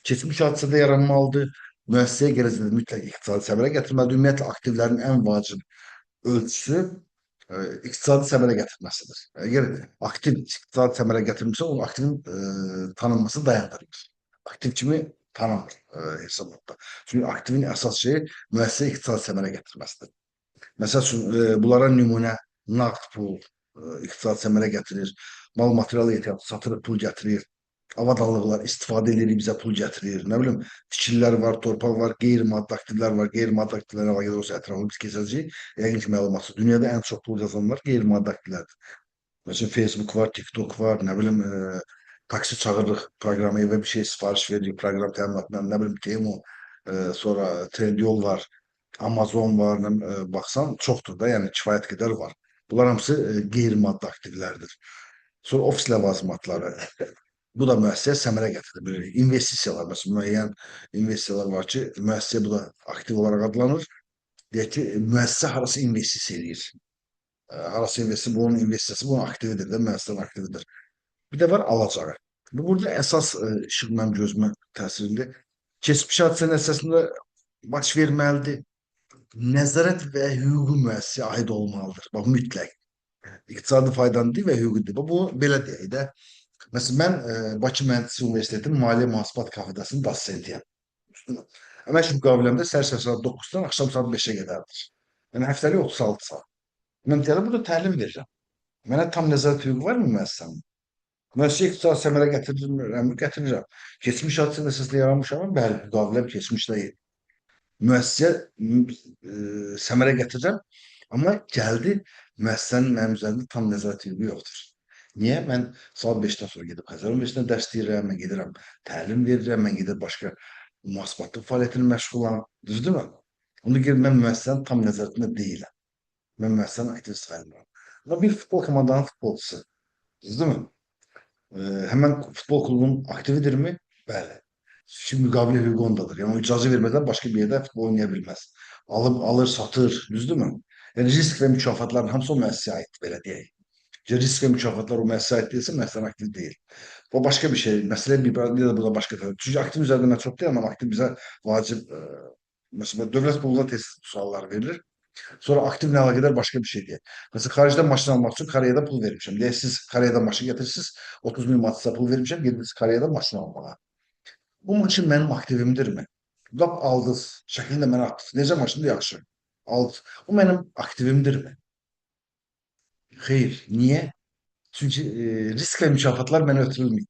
Keçmiş hadisədə yaranmalıdır. Müəssisəyə gələcəkdə mütləq iqtisadi səmərə gətirməlidir. Ümumiyyətlə aktivlərin ən vacib ölçüsü iqtisadi səmərə gətirməsidir. Əgər aktiv iqtisadi səmərə gətirmişsə, o aktivin tanınması dayandırılır. Aktiv kimi tanınmır hesabatda. Çünki aktivin əsas şeyi müəssisə iqtisadi səmərə gətirməsidir. Məsəl üçün, bunlara nümunə nağd pul iqtisadi səmərə gətirir, mal material ehtiyatı satırıq, pul gətirir, avadanlıqlar istifadə edirik, bizə pul gətirir, nə bilim, tikililər var, torpaq var, qeyri-maddi aktivlər var, qeyri-maddi aktivlərlə əlaqədar olsa ətraflı biz keçəcəyik, yəqin ki, məlumatsız. Dünyada ən çox pul yazanlar qeyri-maddi aktivlərdir. Mesela Facebook var, TikTok var, ne bileyim taksi çağırırıq proqramı, evə bir şey sifariş veririk, proqram təminatından, nə bilim Temu, sonra Trendyol var, Amazon var, baxsan çoxdur da, yəni kifayət qədər var. Bunlar hamısı qeyri-maddi aktivlərdir. Sonra ofis ləvazimatları. Bu da müəssisəyə səmərə gətirir. Böyle investisiyalar, məsələn, müəyyən investisiyalar var ki, müəssisə bu da aktiv olaraq adlanır. Deyək ki, müəssisə harası investisiya edir. Harası investisiya, bunun investisiyası bunun aktividir də, müəssisənin aktividir. Bir də var alacağı. Burada əsas işıq mənim gözümə təsirli. Keçmiş hadisənin əsasında baş verməlidir. Nəzarət və hüquqi müəssisəyə aid olmalıdır. Bax, mütləq. İqtisadi faydanı deyil və hüquqi deyil. Bu, belə deyək də. Məsələn, mən Bakı Mühəndislik Universitetinin Maliyyə Mühasibat kafedrasının dosentiyəm. Əmək müqaviləmdə səhər saat 9-dan axşam saat 5-ə qədərdir. Yəni, həftəlik 36 saat. Mən deyirəm, burada təlim verirəm. Mənə tam nəzarət hüququ varmı müəssisənin? Müəssisə iqtisadi səmərə gətirirəm, gətirirəm. Keçmiş hadisənin əsasında yaranmışam, bəli, müqaviləm keçmişdə müəssisəyə səmərə gətirəcəm, amma gəldi müəssisənin mənim üzərində tam nəzarət hüququ yoxdur. Niyə? Mən saat 5-dən sonra gedib Xəzər Universitetində dərs deyirəm, mən gedirəm təlim verirəm, mən gedir başqa mühasibatlıq fəaliyyətini məşğulam, düzdürmü? Onu görə mən müəssisənin tam nəzarətində deyiləm. Mən müəssisənin aktiv sayılmıram. Amma bir futbol komandanın futbolçusu, düzdürmü? Həmən futbol klubunun aktividirmi? Bəli. Şimdi müqavilə hüququ ondadır. Yəni o icazə vermədən başqa bir yerdə futbol oynaya bilməz. Alır, satır, düzdürmü? Yəni risk və mükafatların hamısı o müəssisəyə aiddir, belə deyək. Risk və mükafatlar o müəssisəyə aid deyilsə, müəssisənin aktiv deyil. O başqa bir şey. Məsələ bir də burada başqa tərəf. Çünki aktiv üzərində mən çox deyirəm, amma aktiv bizə vacib, məsələn, dövlət puluna test suallar verilir. Sonra aktivlə əlaqədar başqa bir şey deyək. Məsələn, xaricdən maşın almaq üçün Koreyadan pul vermişəm. Deyək, siz Koreyadan maşın gətirirsiniz, 30 min manat sizə pul vermişəm, gedirsiniz Koreyadan maşın almağa. Bu maşın mənim aktivimdirmi? Lap aldınız, şəklində mənə atdınız. Necə maşındır, yaxşı. Aldınız. O mənim aktivimdirmi? Xeyr. Niyə? Çünki risk və mükafatlar mənə ötürülməyib.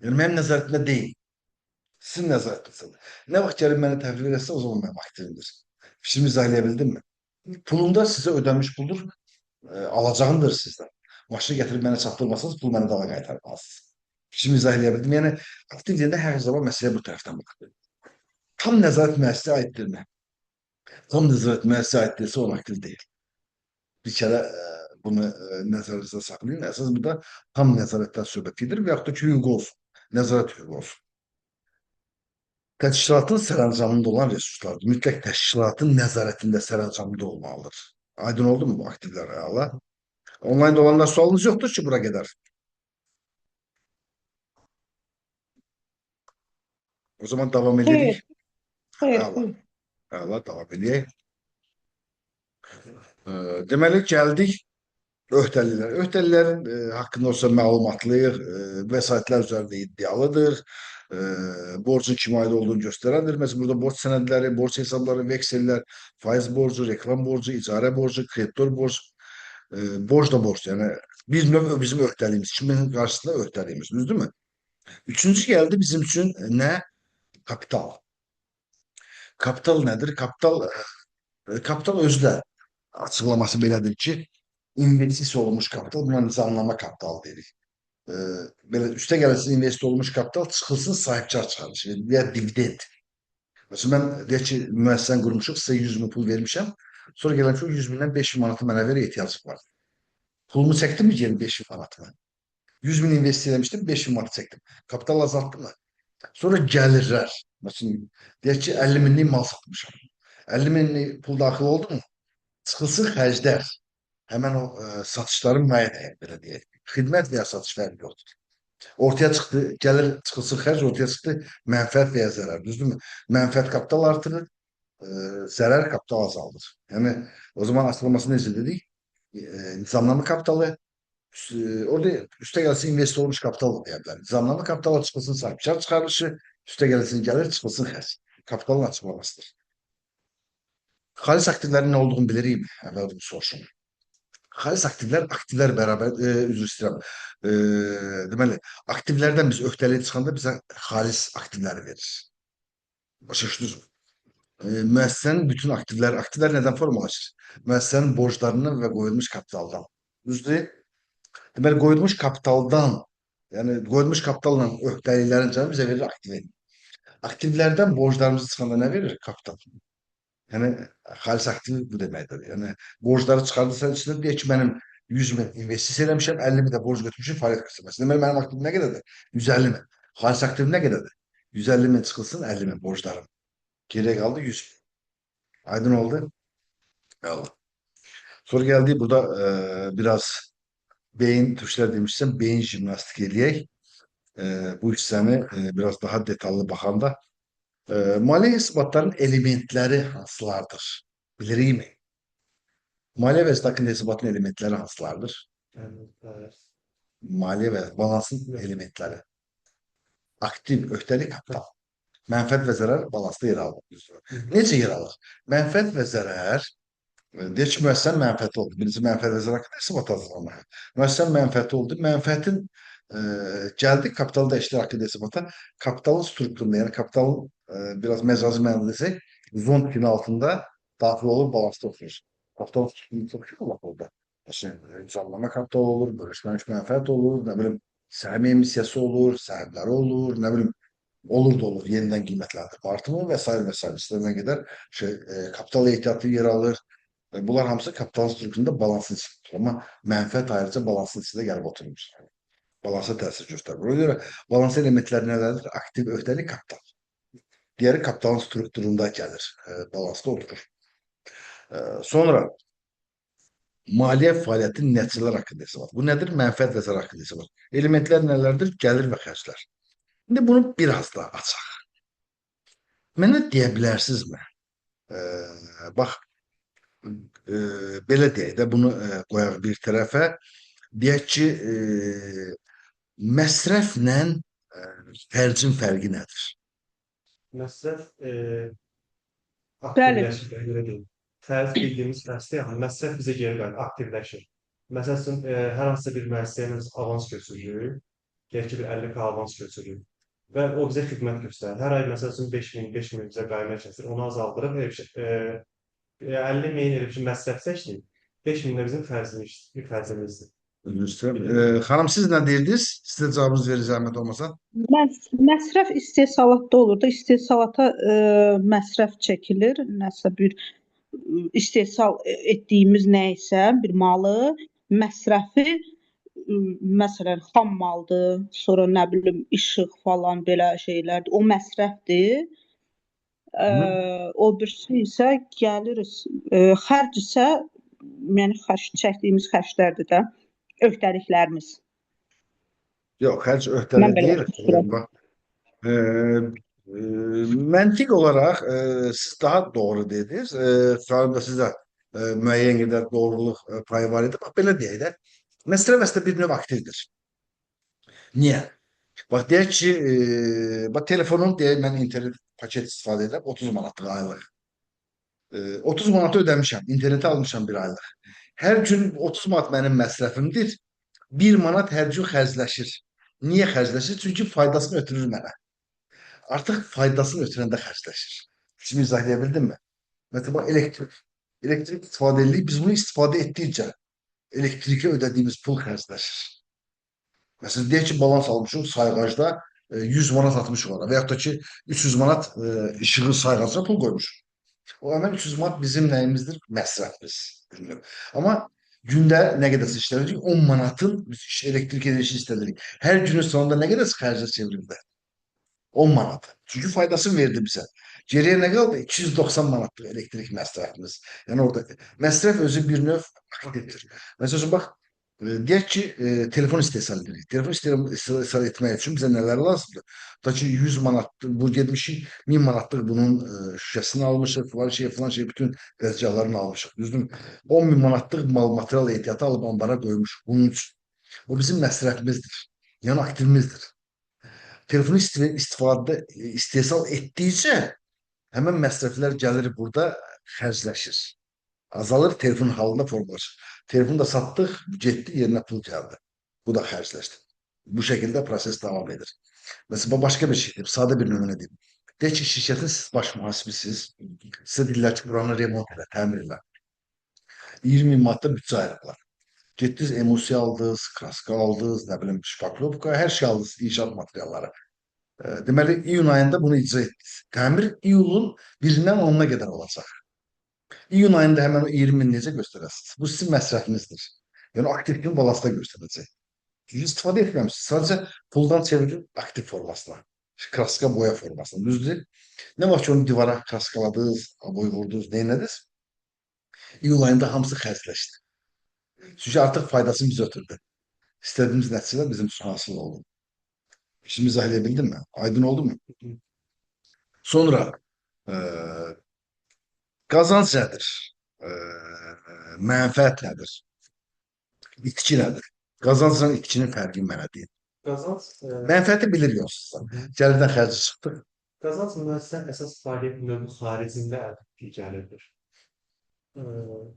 Yəni, mənim nəzarətimdə deyil. Sizin nəzarətinizdə. Nə vaxt gəlib mənə təhvil verəsə, o zaman mənim aktivimdir. Fikrimi izah edə bildimmi? Pulunda sizə ödənmiş puldur, alacağındır sizdən. Maşını gətirib mənə çatdırmasanız, pul mənə dala qaytarmalısınız. Fikrimi izah edə bildim. Yəni, aktiv deyəndə hər zaman məsələ bu tərəfdən baxır. Tam nəzarət müəssisəyə aiddirmi? Tam nəzarət müəssisəyə aid deyilsə, o aktiv deyil. Bir kərə bunu nəzərinizdə saxlayın. Əsas burada tam nəzarətdən söhbət gedir və yaxud da ki, hüquq olsun. Nəzarət hüququ olsun. Təşkilatın sərəncamında olan resurslardır. Mütləq təşkilatın nəzarətində sərəncamında olmalıdır. Aydın oldu mu bu aktivlər hala? Onlayn olanlar sualınız yoxdur ki, bura qədər. O zaman davam edelim. Xeyr, Hala. xeyr. Əla, davam edək. Deməli, gəldik öhdəliklər. Öhdəliklərin haqqında olsa məlumatlıyıq, vəsaitlər üzərində iddialıdır. Borcun kime aid olduğunu göstərəndir. Məsələn, burada borc sənədləri, borc hesabları, veksellər, faiz borcu, reklam borcu, icarə borcu, kreditor borc, borc da borc. Yəni, bir növ bizim öhdəliyimiz, kimin qarşısında öhdəliyimiz, düzdürmü? Üçüncü gəldi bizim üçün nə? Kapital. Kapital nədir? Kapital özü də açıqlaması belədir ki, investisiya olmuş kapital, buna nizamlama kapital deyirik. Belə üstə gələsiz investisiya olmuş kapital çıxılsın sahibkar çıxarışı və dividend. Məsələn, mən deyək ki, müəssisəni qurmuşuq, sizə 100 min pul vermişəm, sonra gələm ki, o 100 mindən 5 min manatı mənə ver, ehtiyacım var. Pulumu çəkdim mi geri 5 min manatını? 100 min investisiya eləmişdim, 5 min manat çəkdim. Kapital azaltdı mı? Sonra gəlirlər. Məsələn, deyək ki, 50 minlik mal satmışam. 50 minlik pul daxil oldu mu? Çıxılsın xərclər. Həmən o satışların müəyyən belə deyək. Xidmət və ya satış fərqi yoxdur. Ortaya çıxdı, gəlir çıxılsın xərc, ortaya çıxdı mənfəət və ya zərər. Düzdürmü? Mənfəət kapital artırır, zərər kapital azaldır. Yəni, o zaman açıqlaması necə dedik? Nizamlama kapitalı, orada üstə gəlsin investisiya olmuş kapital da deyə bilər. Nizamlama kapitala çıxılsın sahibkar çıxarılışı, üstə gəlsin gəlir, çıxılsın xərc. Kapitalın açıqlamasıdır. Xalis aktivlərin nə olduğunu bilirik mi? Əvvəl bunu soruşun. Xalis aktivlər bərabər, üzr istəyirəm. Deməli, aktivlərdən biz öhdəliyə çıxanda bizə xalis aktivləri verir. Başa düşdünüzmü? Müəssisənin bütün aktivlər nədən formalaşır? Müəssisənin borclarından və qoyulmuş kapitaldan. Düzdür? Deməli, qoyulmuş kapitaldan, yəni qoyulmuş kapitalla öhdəliklərin cəmi bizə verir aktiv. Aktivlərdən borclarımızı çıxanda nə verir? Kapital. Yəni, xalis aktiv bu deməkdir. Yəni, borcları çıxardırsan içində, deyək ki, mənim 100 min investisiya eləmişəm, 50 min də borc götürmüşüm, fəaliyyət göstərməsi. Deməli, mənim aktivim nə qədərdir? 150 min. Xalis aktivim nə qədərdir? 150 min çıxılsın, 50 min borclarım. Geriyə qaldı 100 min. Aydın oldu? Allah. Sonra gəldik, burada biraz beyin tuşlar demişsəm, beyin jimnastik eləyək. Bu hissəni biraz daha detallı baxanda. Maliyyə hesabatların elementləri hansılardır? Bilirik mi? Maliyyə və staqın hesabatının elementləri hansılardır? Maliyyə və balansın elementləri. Aktiv, öhdəlik, kapital. Mənfəət və zərər balansda yer alır. Necə yer alır? Mənfəət və zərər, deyək ki, müəssisənin mənfəəti oldu. Birinci mənfəət və zərər haqqında hesabat hazırlamaq. Müəssisənin mənfəəti oldu. Mənfəətin gəldik kapital dəyişikliyi haqqında hesabata. Kapitalın strukturunda, yəni kapitalın biraz məcazi mənada desək, zon tipinin altında daxil olur, balansda oturur. Kapitalın strukturunu çox şey olmaq orada. Məsələn, canlama kapital olur, bölüşmənmiş mənfəət olur, nə bilim, səhəm emissiyası olur, səhmləri olur, nə bilim, olur da olur, yenidən qiymətləndirmə artımı və s. və s. İstənilən qədər kapital ehtiyatı yer alır. Bunlar hamısı kapitalın strukturunda balansın içindir. Amma mənfəət ayrıca balansın içində gəlib oturmuş. Balansa təsir göstərir. Ona görə balans elementləri nələrdir? Aktiv, öhdəlik, kapital. Diğeri kapitalın strukturunda gəlir, balansda oturur. Sonra maliyyə fəaliyyətinin nəticələr haqqında hesabat. Bu nədir? Mənfəət və zərər haqqında hesabat. Elementlər nələrdir? Gəlir və xərclər. İndi bunu biraz da açaq. Mənə deyə bilərsinizmi? Bax, belə deyək də, bunu qoyaq bir tərəfə. Deyək ki, məsrəflə xərcin fərqi nədir? Məsrəf Bəli. aktivləşir, belə deyim. Xərc bildiyimiz xərcdə, yəni məsrəf bizə geri qayıdır, aktivləşir. Məsəl üçün, hər hansısa bir müəssisəyə biz avans götürürük, deyək ki, bir 50K avans götürürük və o bizə xidmət göstərir. Hər ay məsəl üçün 5 min bizə qayma kəsir, onu azaldırıb 50 min elə bir məsrəf seçdik, 5 min də bizim xərcimizdir. Xanım, siz nə deyirdiniz? Sizə cavabınız verir zəhmət olmasa. Məsrəf istehsalatda olur da, istehsalata məsrəf çəkilir, nəsə bir istehsal etdiyimiz nə isə bir malı, məsrəfi məsələn xam maldır, sonra nə bilim işıq falan belə şeylərdir, o məsrəfdir. O birisi isə gəlir, xərc isə yəni çəkdiyimiz xərclərdir də, öhdəliklərimiz. Yox, xərc Mən öhdəlik belə deyil. düşünürəm. Bax, Məntiq olaraq siz daha doğru dediniz. Sualımda sizə müəyyən qədər doğruluq payı var idi. Bax, belə deyək də, məsrəf əslində bir növ aktivdir. Niyə? Bax, deyək ki, bax, telefonun deyək, mən internet paket istifadə edirəm, 30 manatlıq aylıq. 30 manatı ödəmişəm, interneti almışam bir aylıq. Hər gün 30 manat mənim məsrəfimdir. 1 manat hər gün xərcləşir. Niyə xərcləşir? Çünki faydasını ötürür mənə. Artıq faydasını ötürəndə xərcləşir. Şimdi izah bildimmi? Mesela bak, elektrik istifadə edirik. Biz bunu istifadə etdikcə elektrikə ödədiyimiz pul xərcləşir. Mesela deyək ki, balans almışıq sayğacda 100 manat atmışıq ona və yaxud da ki 300 manat işığın sayğacına pul qoymuşuq. O hemen 300 manat bizim nəyimizdir? Məsrəfimiz. Amma gündə nə qədər işlədirik? 10 manatın biz elektrik enerjisi istədirik. Hər günün sonunda nə qədər xərcə çevrildi? 10 manat. Çünkü faydasını verdi bize. Geriye ne kaldı? 290 manatlıq elektrik məsrəfimiz. Yəni orada məsrəf özü bir növ aktivdir. Mesela bak, deyək ki, telefon istehsal edirik. Telefon istehsal etmək üçün bizə nələr lazımdır? Ta ki 100 manatlıq, bu getmişik 1000 manatlıq bunun şüşəsini almışıq, falan şey bütün dəzgahlarını almışıq. Düzdür? 10 bin manatlıq mal material ehtiyatı alıb ambara qoymuşuq bunun üçün. O bizim məsrəfimizdir. Yəni aktivimizdir. Telefonu istehsal etdikcə həmin məsrəflər gəlir burada xərcləşir. Azalır, telefon halında formalaşır. Telefonu da satdıq, getdi, yerinə pul gəldi. Bu da xərcləşdi. Bu şəkildə proses davam edir. Mesela başka bir şey diyeyim, sade bir nümunə deyim. Deyək ki, şirkətin siz baş mühasibisiz, sizə deyirlər ki, buranı remont elə, təmir elə. 20 min manatda bütçə ayırıblar. Getdiniz, emulsiya aldınız, kraska aldınız, nə bilim, şpaklovka, hər şey aldınız, inşaat materialları. Deməli, iyun ayında bunu icra etdiniz. Təmir iyulun 1-dən 10-una qədər olacaq. İyun ayında həmən o 20 min necə göstərəsiniz? Bu sizin məsrəfinizdir. Yəni aktivliyin balansda göstərəcək. Çünki istifadə etməmişsiniz. Sadəcə puldan çevirin aktiv formasına. Kraska boya formasına. Düzdür? Nə vaxt ki onu divara kraskaladınız, boy vurdunuz, neynədiniz? İyul ayında hamısı xərcləşdi. Çünki artıq faydasını biz ötürdü. İstədiyimiz nəticələr bizim üçün hasıl oldu. Şimdi izah edebildim mi? Aydın oldu mu? Sonra qazanc nədir? Mənfəət nədir? İtki nədir? Qazancla itkinin fərqini mənə deyin. Qazanc Mənfəəti bilirsiniz. Gəlirdən xərci çıxdıq. qazanc müəssisənin əsas fəaliyyət növü xaricində əldə etdiyi gəlirdir.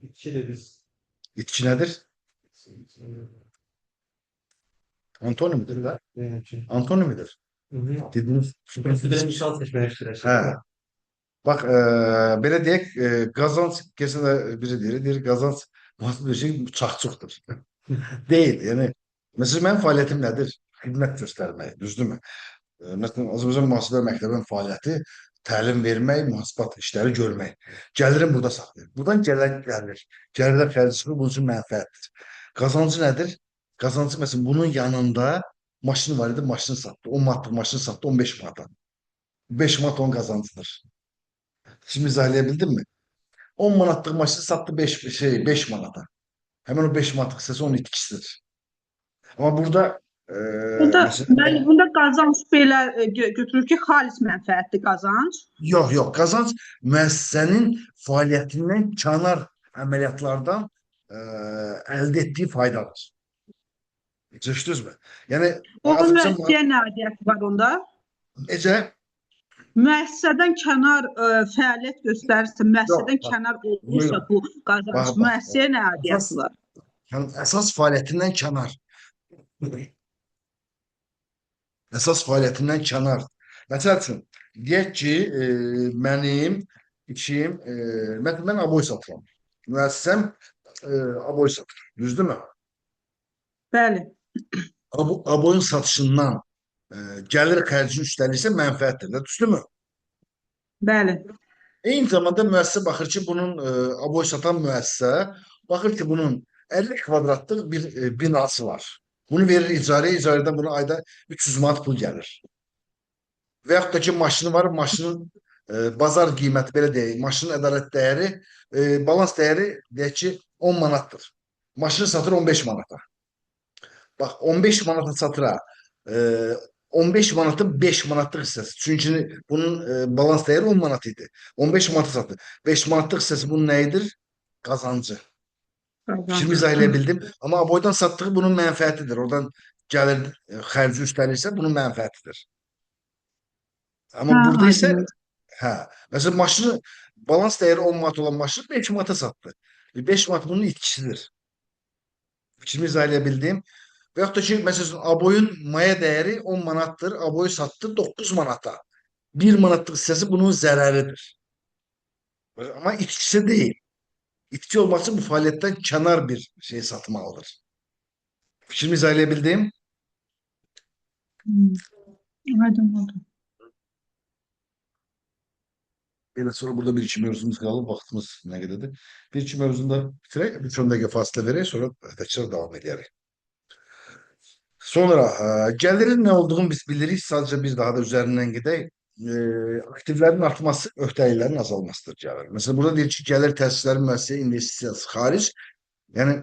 İtki də biz İtki nədir? Antonimidir də. Antonimidir. Dediniz. Üstüdə misal seçməyə fikirləşirəm. Hə. Bax, belə deyək, qazanc, kesin də biri deyir, qazanc bir şey çaxçuqdur. Deyil, yəni, məsələn, mənim fəaliyyətim nədir? Xidmət göstərmək, düzdürmü? Məsələn, Azərbaycan Mühasibə Məktəbinin fəaliyyəti təlim vermək, mühasibat işləri görmək. Gəlirim burada saxlayır. Buradan gəlir. Gəlirdən xərci çıxır, bunun üçün mənfəətdir. Qazancı nədir? Qazancı, məsələn, bunun yanında maşını var idi, maşını satdı. 10 manatlıq maşını satdı, 15 manata. 5 manat onun qazancıdır. Şimdi izah edebildim mi? 10 manatlıq maşını satdı 5 manata. Hemen o 5 manatlıq hissəsi onun itkisidir. Ama burada Bunda qazanc belə götürür ki, xalis mənfəətli qazanc. Yok, kazanç müəssisənin fəaliyyətindən kənar əməliyyatlardan əldə etdiyi faydadır. Düşdünüzmü? Yəni Onun müəssisəyə nə aidiyyəti var onda? necə? Müəssisədən kənar fəaliyyət göstərirsə, müəssisədən kənar olursa bu qazanc, müəssisəyə nə aidiyyəti var? Yəni əsas fəaliyyətindən kənar. Əsas fəaliyyətindən kənar. Məsəl üçün, deyək ki, mənim işim, mən aboy satıram. Müəssisəm aboy satır. Düzdürmü? Bəli. Aboyun satışından gəlir xərcini üstəlirsə mənfəətdir. Düzdürmü? Bəli. Eyni zamanda müəssisə baxır ki, bunun aboy satan müəssisə baxır ki, bunun 50 kvadratlıq bir binası var. Bunu verir icarəyə, icarədən buna ayda 300 manat pul gəlir. Və yaxud da ki, maşını var, maşının bazar qiyməti, belə deyək, maşının ədalət dəyəri, balans dəyəri deyək ki, 10 manatdır. Maşını satır 15 manata. Bax, 15 manata satıra 15 manatın 5 manatlıq hissəsi. Çünki bunun balans dəyəri 10 manat idi. 15 manata satdı. 5 manatlıq hissəsi bunun nəyidir? Qazancı. Fikrimi izah edə bildim. Amma aboydan satdığı bunun mənfəətidir. Oradan gəlir xərci üstəlirsə bunun mənfəətidir. Amma Hə, burada isə aydın oldu. hə, məsələn maşını balans dəyəri 10 manat olan maşını 5 manata satdı. 5 manat bunun itkisidir. Fikrimi izah edə bildim. Və yaxud da ki, məsələn, aboyun maya dəyəri 10 manatdır, aboyu satdı 9 manata. 1 manatlıq hissəsi bunun zərəridir. Amma itkisi deyil. İtki olmaq üçün bu fəaliyyətdən kənar bir şey satmalıdır. Fikrimi izah edə bildim. Aydın oldu. Elə sonra burada bir iki mövzumuz qalıb, vaxtımız nə qədərdir. Bir iki mövzunu da bitirək, bir 10 dəqiqə fasilə verək, sonra təkrar davam edərik. Sonra gəlirin nə olduğunu biz bilirik, sadəcə bir daha da üzərindən gedək. Aktivlərin artması öhdəliklərin azalmasıdır gəlir. Məsələn, burada deyir ki, gəlir təsislərin müəssisəyə investisiyası xaric. Yəni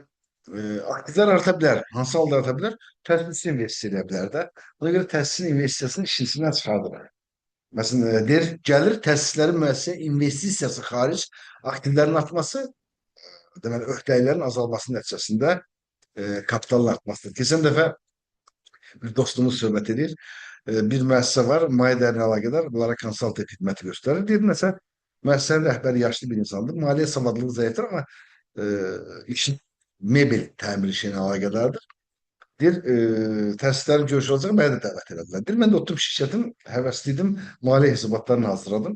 aktivlər arta bilər. Hansı halda arta bilər? Təsis investisiya edə bilər də. Buna görə təsisin investisiyasını işinsindən çıxardır. Məsələn, deyir, gəlir təsislərin müəssisəyə investisiyası xaric aktivlərin artması, deməli, öhdəliklərin azalması nəticəsində kapitalın artmasıdır. Keçən dəfə bir dostumuz söhbət edir. Bir müəssisə var, maliyyə dəyərinə əlaqədar bunlara konsalting xidməti göstərir. Deyir, məsələn, müəssisənin rəhbəri yaşlı bir insandır, maliyyə savadlılığı zəifdir, amma işin mebel təmiri işinə əlaqədardır. Deyir, təsislərin görüş olacaq, mənə də dəvət elədilər. Deyir, mən də oturdum şirkətin, həvəsliydim, maliyyə hesabatlarını hazırladım.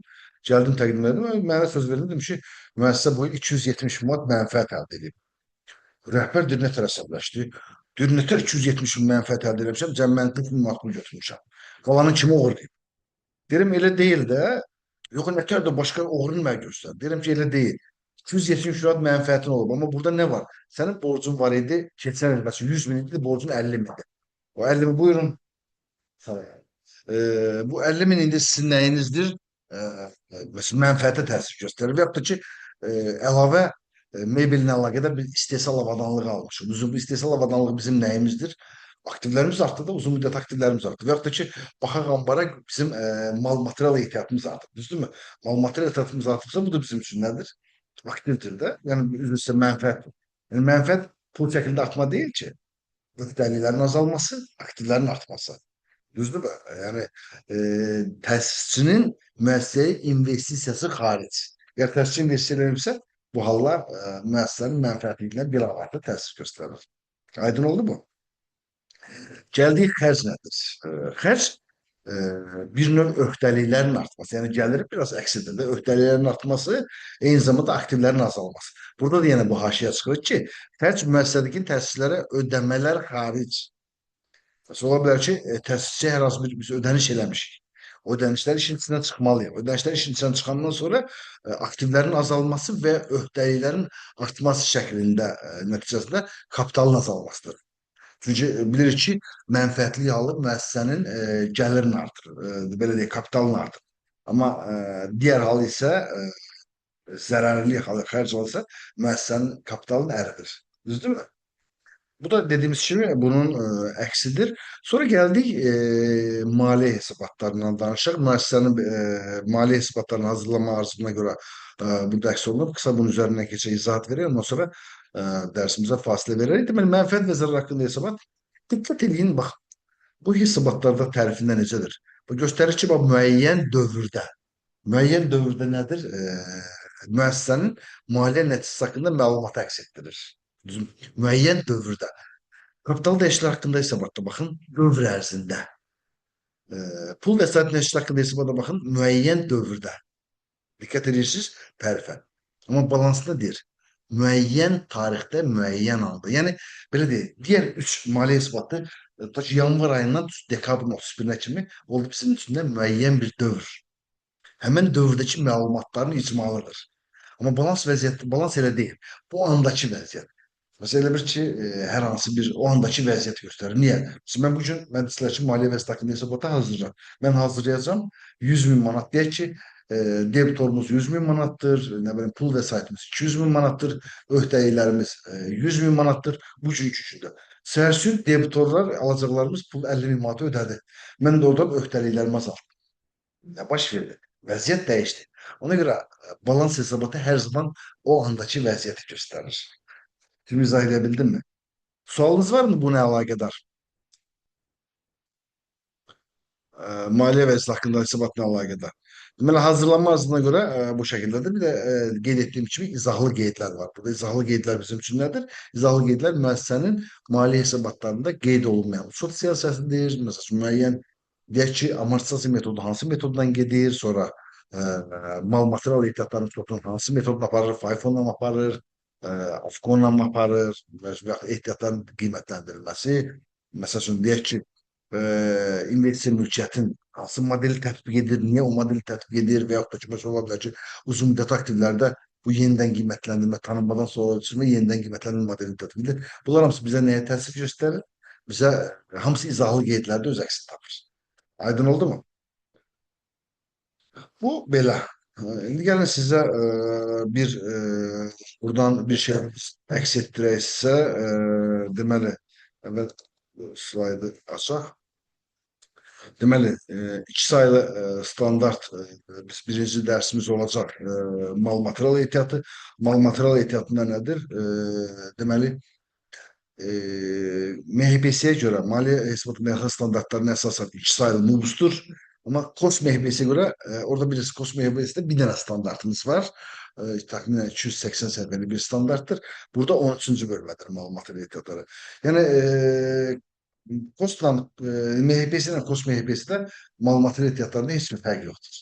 Gəldim, təqdim edim, mənə söz verdim, dedim ki, müəssisə bu il 270 manat mənfəət əldə edib. Rəhbər deyir, nə tər əsəbləşdi? Deyir, nə tər 270 min mənfəət əldə eləmişəm, cəmmən 40 min manatını götürmüşəm. Qalanın kimi uğurlayıb. Deyirəm, elə deyil də. Yox, nə tər də başqa uğurunu mənə göstər. Deyirəm ki, elə deyil. 270 manat mənfəətin olub. Amma burada nə var? Sənin borcun var idi, keçən il məsələn 100 min idi, borcun 50 mindir. O 50 min buyurun. Bu 50 min indi sizin nəyinizdir? Məsələn, mənfəətə təsir göstərir. Və yaxud da ki, əlavə mebellə əlaqədar bir istehsal avadanlığı almışıq. Bizim bu istehsal avadanlığı bizim nəyimizdir? Aktivlərimiz artdı da, uzun müddət aktivlərimiz artdı. Və yaxud da ki, baxaq ambara bizim mal material ehtiyatımız artdı. Düzdürmü? Mal material ehtiyatımız artıbsa bu da bizim üçün nədir? Aktivdir də. Yəni üzrsə mənfəət. Yəni mənfəət pul şəklində artma deyil ki. Öhdəliklərin azalması, aktivlərin artması. Düzdürmü? Yəni təsisçinin müəssisəyə investisiyası xaric. Əgər təsisçi investisiya edilirsə, bu hallar müəssisənin mənfəətliyindən bir avratda təsir göstərir. Aydın oldu mu? Gəldiyi xərc nədir? Xərc bir növ öhdəliklərin artması. Yəni gəlir biraz əksidir də. Öhdəliklərin artması, eyni zamanda aktivlərin azalması. Burada da yenə bu haşiyə çıxır ki, xərc müəssisədəki təsislərə ödəmələr xaric. Mesela ola bilər ki, təsisçiyə hər hansı bir biz ödəniş eləmişik. O ödənişlər işin içindən çıxmalıyıq. Ödənişlər işin içindən çıxandan sonra aktivlərin azalması və öhdəliklərin artması şəklində nəticəsində kapitalın azalmasıdır. Çünki bilirik ki, mənfəətli alıb müəssisənin gəlirini artırır, belə deyək, kapitalını artırır. Amma digər hal isə zərərli xərc olsa müəssisənin kapitalını əridir. Düzdürmü? Bu da dediğimiz kimi bunun əksidir. Sonra gəldik maliyyə hesabatlarından danışaq. Müəssisənin maliyyə hesabatlarını hazırlama arzusuna görə burada əks olunub. Qısa bunun üzərindən keçək, izahat verək. Ondan sonra dərsimizə fasilə verərək. Deməli, mənfəət və zərər haqqında hesabat. Diqqət edin, bax, bu hesabatlarda tərifində necədir? Bu göstərir ki, bax, müəyyən dövrdə nədir? Müəssisənin maliyyə nəticəsi haqqında məlumat əks etdirir. Müəyyən dövrdə. Kapital dəyişiklikləri haqqında hesabatda baxın, dövr ərzində. Pul vəsait dəyişiklikləri haqqında hesabata baxın, müəyyən dövrdə. Diqqət edirsiniz, tərifə. Amma balansında deyir, müəyyən tarixdə, müəyyən anda. Yəni, belə deyil, digər 3 maliyyə hesabatı yanvar ayından dekabrın 31-nə kimi oldu bizim içində müəyyən bir dövr. Həmən dövrdəki məlumatların icmalıdır. Amma balans vəziyyəti, balans elə deyil. Bu andakı vəziyyət. Məsələn, elə bir ki, hər hansı bir o andakı vəziyyət göstərir. Niyə? Mesela mən bugün mühəndislər üçün maliyyə vəziyyəti haqqında hesabata hazırlayacağam. Mən hazırlayacağam 100 min manat. Deyək ki, debitorumuz 100 min manatdır, nə bilim, pul vəsaitimiz 200 min manatdır, öhdəliklərimiz 100 min manatdır bugünkü gündə. Səhərsi debitorlar alacaqlarımız pul 50.000 manatı ödədi. Mən də oradan öhdəliklərimi azaltdım. Ne baş verdi? Vəziyyət dəyişdi. Ona görə balans hesabatı hər zaman o andakı vəziyyəti göstərir. Şimdi izah edə bildim mi? Sualınız var mı buna əlaqədar? Maliyyə vəziyyəti haqqında hesabatla əlaqədar. Deməli, hazırlanma arzına görə bu şəkildədir. Bir də qeyd etdiyim kimi izahlı qeydlər var. Burada izahlı qeydlər bizim üçün nədir? İzahlı qeydlər müəssisənin maliyyə hesabatlarında qeyd olunmayan uçot siyasətidir. Məsəl üçün, müəyyən deyək ki, amortisasiya metodu hansı metoddan gedir, sonra mal material ehtiyatlarının uçotunu hansı metodla aparır, FIFO-la aparır, AFCON-la aparır və yaxud ehtiyatların qiymətləndirilməsi. Məsəl üçün, deyək ki, investisiya mülkiyyətin hansı modeli tətbiq edir, niyə o modeli tətbiq edir və yaxud da ki, məsələn, ola bilər ki, uzun müddət aktivlərdə bu yenidən qiymətləndirmə, tanınmadan sonra ölçülmə, yenidən qiymətləndirmə modelini tətbiq edir. Bunlar hamısı bizə nəyə təsir göstərir? Bizə hamısı izahlı qeydlərdə öz əksini tapır. Aydın oldu mu? Bu belə. İndi gəlin sizə bir buradan bir şey əks etdirəksə, deməli, əvvəl slaydı açaq. Deməli, iki sayılı standart biz birinci dərsimiz olacaq mal material ehtiyatı. Mal material ehtiyatında nədir? Deməli, MHBS-yə görə maliyyə hesabatı beynəlxalq standartlarına əsasən iki sayılı mubusdur. Amma KOS MHBS-ə görə orada bilirsiniz, KOS MHBS-də bir dənə standartımız var. Təxminən 280 səhifəli bir standartdır. Burada 13-cü bölmədir mal material ehtiyatları. Yəni KOS-la MHBS ilə KOS MHBS-də mal material ehtiyatlarında heç bir fərq yoxdur.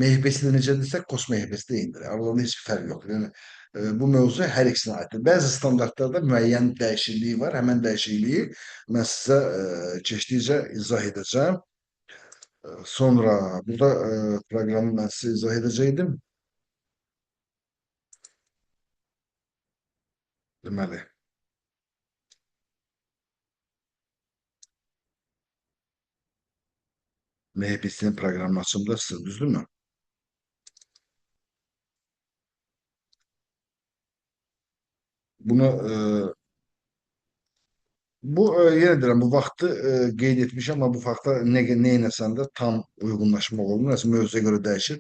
MHBS-də necə desək, KOS MHBS-də eynidir. Aralarında heç bir fərq yoxdur. Yəni bu mövzu hər ikisinə aiddir. Bəzi standartlarda müəyyən dəyişikliyi var. Həmin dəyişikliyi mən sizə keçdikcə izah edəcəm. Sonra burada proqramı mən sizə izah edəcəkdim. Deməli, MHBS-nin proqramını açımda sizə, düzdürmü? Bunu bu yenə deyirəm, bu vaxtı qeyd etmişəm, amma bu vaxta nə etsən də tam uyğunlaşmaq olmur. Nəsə mövzuya görə dəyişir.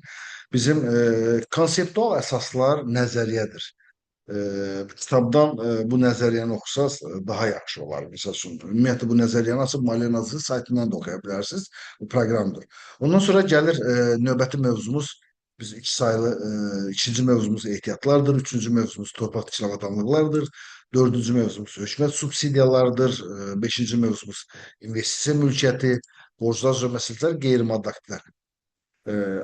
Bizim konseptual əsaslar nəzəriyyədir. Kitabdan bu nəzəriyyəni oxusaz daha yaxşı olar. Məsəl üçün, ümumiyyətlə bu nəzəriyyəni açıb Maliyyə Nazirliyinin saytından da oxuya bilərsiniz. Bu proqramdır. Ondan sonra gəlir növbəti mövzumuz. Biz iki sayılı, ikinci mövzumuz ehtiyatlardır, üçüncü mövzumuz torpaq tikili avadanlıqlardır, dördüncü mövzumuz hökumət subsidiyalardır, beşinci mövzumuz investisiya mülkiyyəti, borclar üzrə məsələlər, qeyri-maddi aktivlər.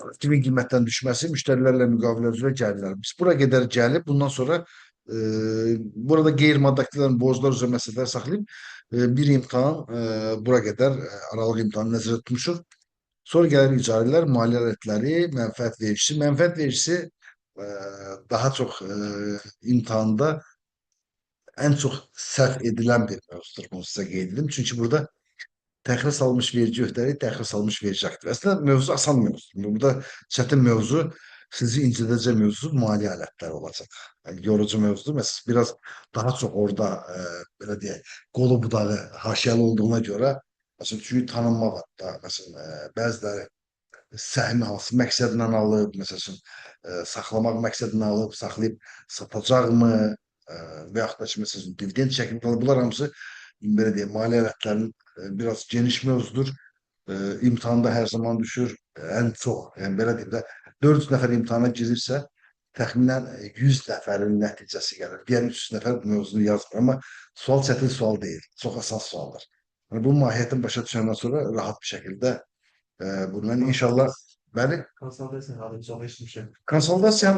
Aktivin qiymətdən düşməsi, müştərilərlə müqavilə üzrə gəlirlər. Biz bura qədər gəlib, bundan sonra burada qeyri-maddi aktivlərin borclar üzrə məsələlər saxlayıb bir imtahan bura qədər aralıq imtahanı nəzərdə tutmuşuq. Sonra gəlir icarələr, maliyyə alətləri, mənfəət vericisi. Mənfəət vericisi daha çox imtahanda ən çox səhv edilən bir mövzudur. Bunu sizə qeyd edim. Çünki burada təxirə salmış verici öhdəlik, təxirə salmış verici aktiv. Əslində mövzu asan mövzudur. Burada çətin mövzu, sizi incidəcək mövzu maliyyə alətləri olacaq. Yəni, yorucu mövzudur. Məsələn, biraz daha çox orada belə deyək, qolu budağı haşiyəli olduğuna görə məsələn, çünki tanınma var da, məsələn, bəziləri səhmi hansı məqsədlə alıb, məsələn, saxlamaq məqsədlə alıb, saxlayıb satacaqmı və yaxud da ki, məsələn, dividend şəklində alıb. Bunlar hamısı, belə deyək, maliyyə alətlərinin biraz geniş mövzudur. İmtahanda hər zaman düşür. Ən çox, yəni belə deyim də, 400 nəfər imtahana girirsə, təxminən 100 nəfərin nəticəsi gəlir. Digər 300 nəfər bu mövzunu yazmır. Amma sual çətin sual deyil. Çox əsas sualdır. Yəni, bu mahiyyətini başa düşəndən sonra rahat bir şəkildə bundan inşallah bəli. Konsolidasiya halını çox eşitmişəm. Konsolidasiya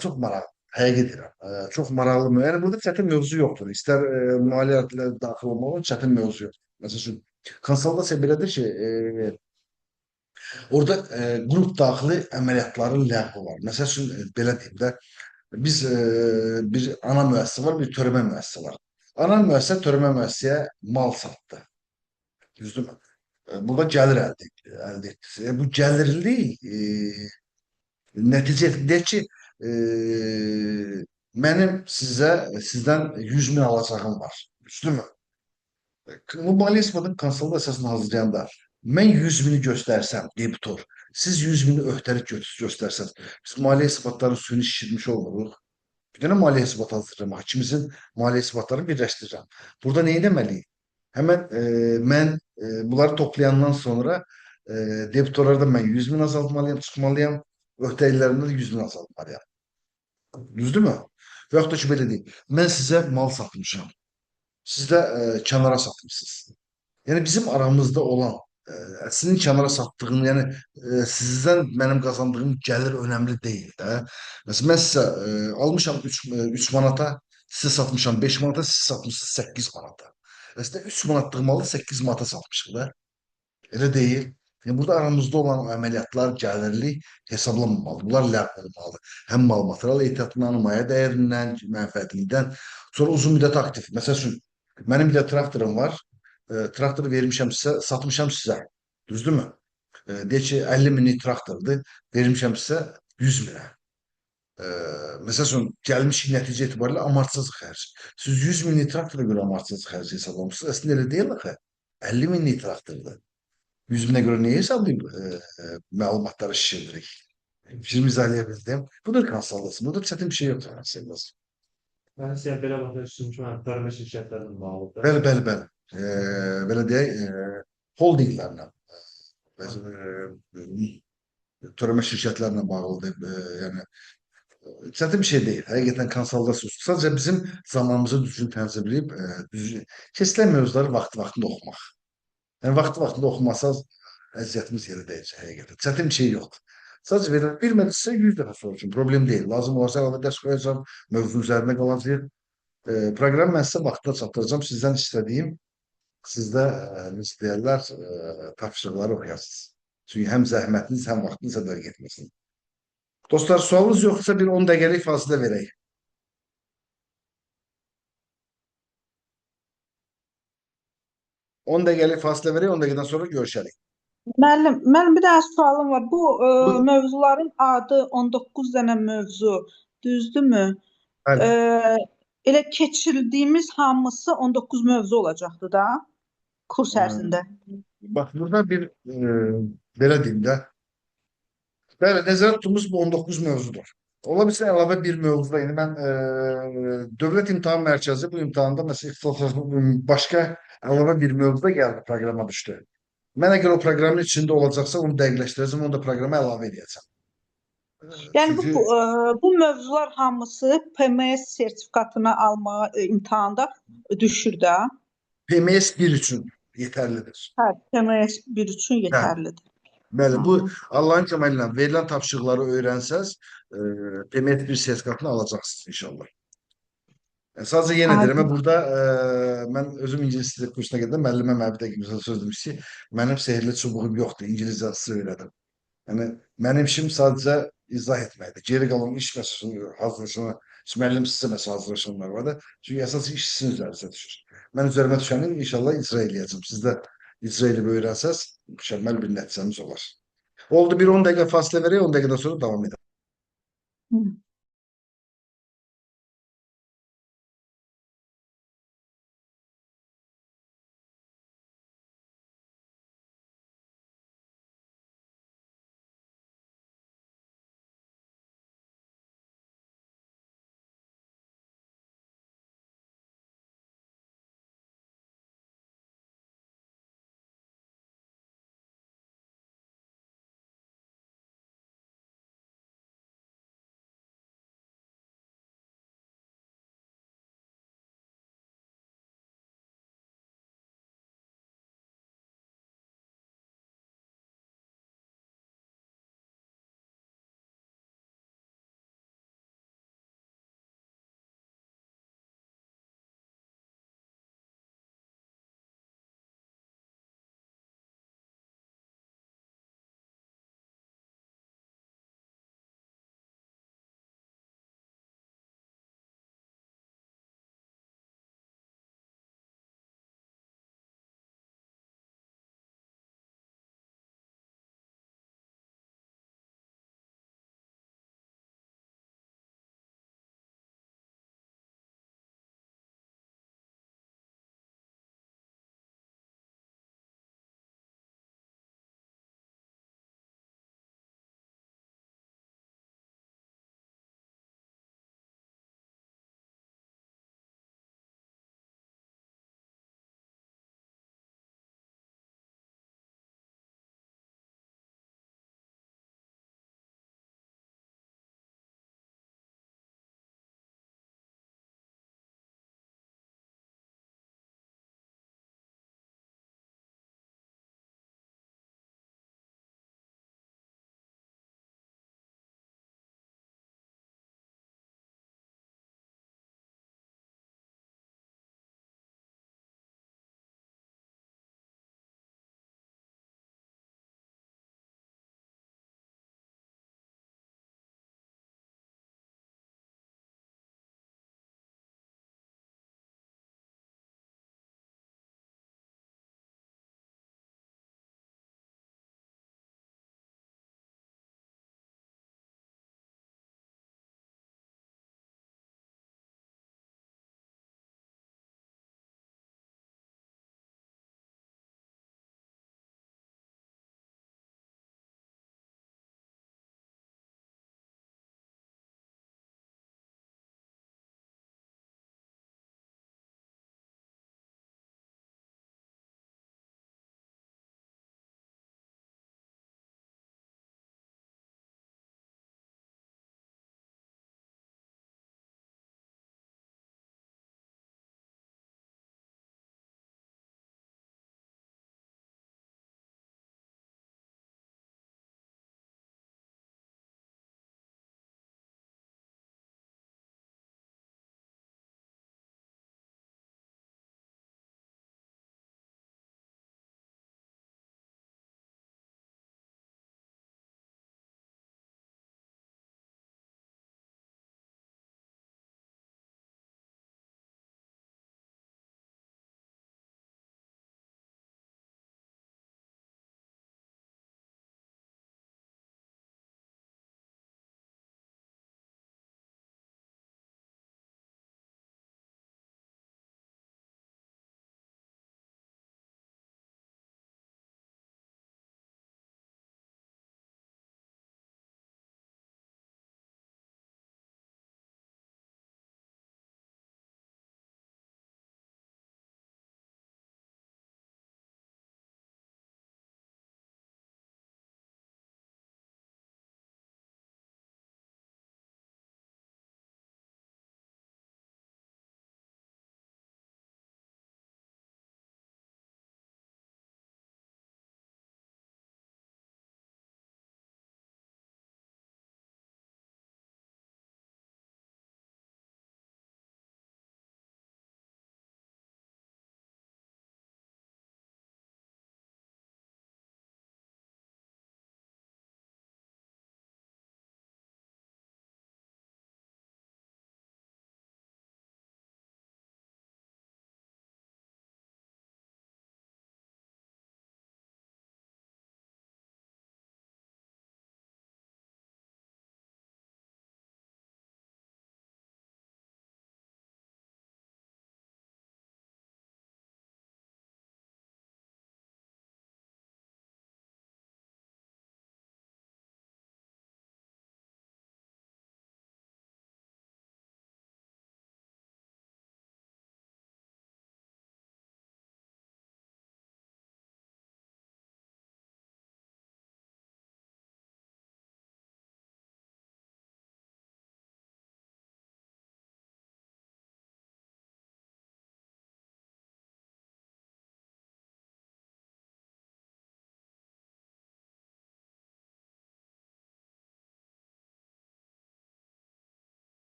çox maraqlı. Həqiqi deyirəm. Çox maraqlı. Yəni burada çətin mövzu yoxdur. İstər maliyyə alətləri daxil olmalı, çətin mövzu yoxdur. Məsəl üçün, konsolidasiya belədir ki, orada qrup daxili əməliyyatların ləğvi var. Məsəl üçün, belə deyim də, biz bir ana müəssisə var, bir törəmə müəssisə var. Ana müəssisə törəmə müəssisəyə mal satdı. Düzdürmü? Burada gəlir əldə etdi. Bu gəlirli nəticə deyək ki, Mənim sizdən 100 min alacağım var. Düzdürmü? Bu maliyyə isbatının konsolidasiyasını hazırlayanda mən 100 mini göstərsəm, debitor, siz 100 mini öhdəlik göstərsəz, biz maliyyə isbatlarının suyunu şişirmiş oluruq. Bir dənə maliyyə isbatı hazırlayıram. İkimizin maliyyə isbatlarını birləşdirirəm. Burada nə etməliyik? Həmən mən bunları toplayandan sonra debitorlarda mən 100 min azaltmalıyam, çıxmalıyam. Öhdə illərində də 100 min azaltmalıyam. Düzdürmü? Və yaxud da ki, belə deyim. Mən sizə mal satmışam. Siz də kənara satmışsınız. Yəni bizim aramızda olan sizin kənara satdığım, yəni sizdən mənim qazandığım gəlir önəmli deyil də. Məsələn, mən sizə almışam 3 manata, sizə satmışam 5 manata, siz satmışsınız 8 manata. Əslində 3 manatlıq malı 8 manata satmışıq da. Elə deyil. Yəni burada aramızda olan əməliyyatlar gəlirli hesablanmamalı. Bunlar ləğv olmalı. Həm mal material ehtiyatından, maya dəyərindən, mənfəətlilikdən, sonra uzun müddət aktiv. Məsəl üçün, mənim bir də traktorum var. Traktoru vermişəm sizə, satmışam sizə. Düzdürmü? Deyək ki, 50 minlik traktordur. Vermişəm sizə 100 minə. Məsəl üçün, gəlmiş nəticə etibarilə amortisasiya xərci. Siz 100 minlik traktora görə amortisasiya xərci hesablamışsınız. Əslində elə deyil axı. 50 minlik traktordur. 100 binə görə niyə hesablayıb məlumatları şişirdirik? Fikrimi izah edə bildim. Budur konsolidasiya. Burada çətin bir şey yoxdur. Sevgilisi. Mən sizə belə başa düşdüm ki, mən tarım şirkətlərlə bağlıdır. Bəli, bəli, bəli. Belə deyək, holdinglərlə, törəmə şirkətlərlə bağlıdır. Yəni, çətin bir şey deyil. Həqiqətən konsolidasiya. Sadəcə bizim zamanımızı düzgün tənzimləyib, kesilən mövzuları vaxtında oxumaq. Yəni, vaxtında oxumasanız əziyyətimiz yerə dəyəcək həqiqətən. Çətin bir şey yoxdur. Sadəcə verir, bilmədisə 100 dəfə soruşun. Problem deyil. Lazım olarsa əlavə dərs qoyacağım, mövzunun üzərində qalacaq. Proqramı mən sizə vaxtında çatdıracağım. Sizdən istədiyim, sizdə necə deyərlər, tapşırıqları oxuyasınız. Çünki həm zəhmətiniz, həm vaxtınız hədər getməsin. Dostlar, sualınız yoxsa bir 10 dəqiqəlik fasilə verək. 10 dəqiqəlik fasilə verək, 10 dəqiqədən sonra görüşərik. Müəllim, mənim bir dənə sualım var. Bu Buyurun. mövzuların adı 19 dənə mövzu, düzdürmü? Bəli. Elə keçirdiyimiz hamısı 19 mövzu olacaqdı da kurs ərzində. Bax, burada bir belə deyim də. Bəli, nəzərdə tutduğumuz bu 19 mövzudur. Ola bilsin əlavə bir mövzuda. Yəni mən Dövlət İmtahan Mərkəzi bu imtahanda məsələn başqa əlavə bir mövzuda gəldi, proqrama düşdü. Mən əgər o proqramın içində olacaqsa, onu dəqiqləşdirəcəm, onu da proqrama əlavə edəcəm. Yəni Çünki bu mövzular hamısı PMS sertifikatını almağa imtahanda düşür də. PMS 1 üçün yetərlidir. Hə, PMS 1 üçün yetərlidir. Bəli, bu Allahın köməyi ilə verilən tapşırıqları öyrənsəz, PMS 1 sertifikatını alacaqsınız inşallah. Sadəcə yenə deyirəm, burada mən özüm ingilis dili kursuna gedən müəllimə məbdə kimi söz demişdi ki, mənim sehirli çubuğum yoxdur, İngilizcə sizə öyrədim. Yəni, mənim işim sadəcə izah etməkdir. Geri qalan iş məsələsinin hazırlaşını, müəllim sizə məsələ hazırlaşanlar var da, çünki əsas iş sizin üzərinizə düşür. Mən üzərimə düşəni inşallah icra eləyəcəm. Siz də icra edib öyrənsəz, mükəmməl bir nəticəniz olar. Oldu, bir 10 dəqiqə fasilə verək, 10 dəqiqədən sonra davam edək.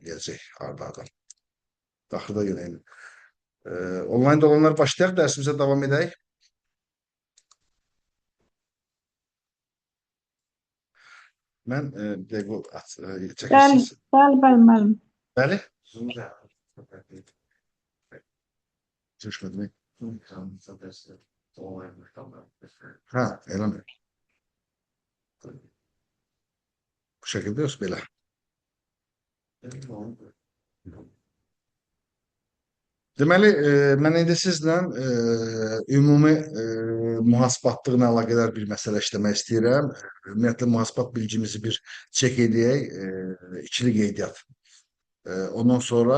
deyəcək arda-arda. Daxildə yenə. Onlaynda olanlar başlayaq, dərsimizə davam edək. Mən bir dəqiqə Bəli, çəkirsiniz. bəli, müəllim. Bəli? Çeşmədim. Hə, eləmi? Bu şəkildə yox, belə. Deməli, mən indi sizlə ümumi mühasibatlıqla əlaqədar bir məsələ işləmək istəyirəm. Ümumiyyətlə, mühasibat bilgimizi bir çek edək, ikili qeydiyyat. Ondan sonra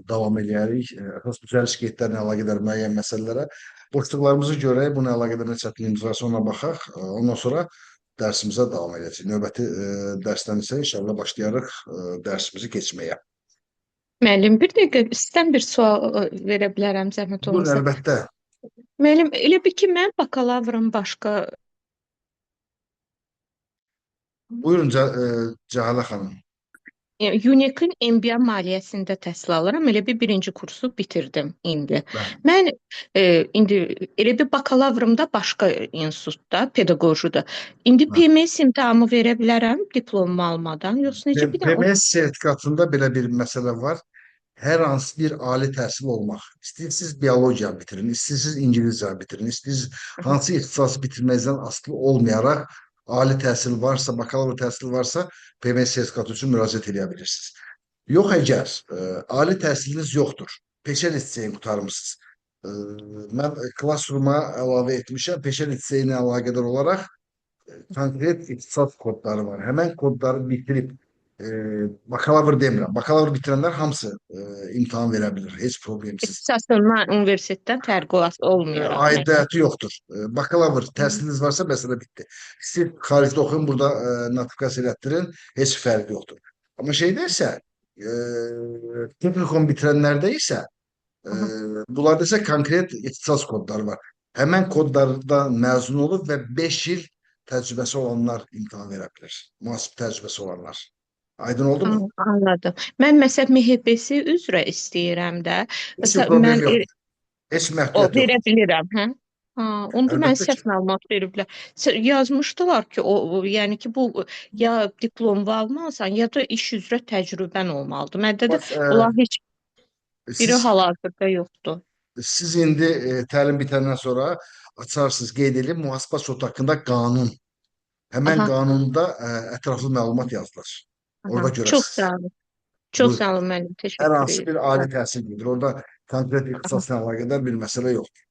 davam edərik. Əsas düzəliş qeydlərlə əlaqədar müəyyən məsələlərə. Boşluqlarımızı görək, buna əlaqədar nə çətinliyimiz varsa ona baxaq. Ondan sonra dərsimizə davam edəcək. Növbəti dərsdən isə inşallah başlayarıq dərsimizi keçməyə. Müəllim, bir dəqiqə sizdən bir sual verə bilərəm, zəhmət Buyurun, olmasa. əlbəttə. Müəllim, elə bir ki, mən bakalavrım başqa Buyurun, Cəhalə xanım. UNIC-in MBA maliyyəsində təhsil alıram. Elə bir birinci kursu bitirdim indi. Bəli. Mən indi elə bir bakalavrım da başqa institutda, pedaqojidə. İndi PMS imtahanı verə bilərəm diplomumu almadan, yoxsa necə bir də PMS sertifikatında belə bir məsələ var. Hər hansı bir ali təhsil olmaq. İstəyirsiniz biologiya bitirin, istəyirsiniz İngilizcə bitirin, istəyirsiniz hansı ixtisası bitirməkdən asılı olmayaraq ali təhsil varsa, bakalavr təhsil varsa PMS sertifikatı üçün müraciət edə bilirsiniz. Yox, əgər ali təhsiliniz yoxdur, peşə liseyi qurtarmısınız. Mən Classroom-a əlavə etmişəm, peşə liseyi ilə əlaqədar olaraq konkret ixtisas kodları var. Həmən kodları bitirib bakalavr demirəm. Bakalavr bitirənlər hamısı imtahan verə bilir, heç problemsiz. ixtisasından universitetdən fərqi olmayaraq. Aidiyyəti yoxdur. Bakalavr təhsiliniz varsa məsələ bitdi. Siz xaricdə oxuyun, burada notifikasiya elətdirin, heç fərqi yoxdur. Amma şeydə isə texnikum bitirənlərdə isə bunlarda isə konkret ixtisas kodları var. Həmən kodlardan məzun olub və 5 il təcrübəsi olanlar imtahan verə bilir. Müasib təcrübəsi olanlar. Aydın oldu mu? Anladım. Mən məsələn MHB-si üzrə istəyirəm də. Heç bir problem Mən yoxdur. Heç o məhdudiyyət verə yoxdur. bilirəm, hə? Onda mən Əlbəttə ki. səhv məlumat veriblər. Yazmışdılar ki, yəni ki, bu ya diplomu almalısan, ya da iş üzrə təcrübən olmalıdır. Məndə də Bax, bunlar heç biri siz hal-hazırda yoxdur. siz indi təlim bitəndən sonra açarsınız, qeyd edin, mühasibat sotu haqqında qanun. Həmən Aha, qanunda ətraflı məlumat yazılır. Orada aha. Çox görəsiniz. sağ olun. Çox Buyurun. sağ olun müəllim. Hər Təşəkkür hansı edirəm. bir ali təhsil gedir. Orada konkret ixtisasla əlaqədar bir məsələ yoxdur.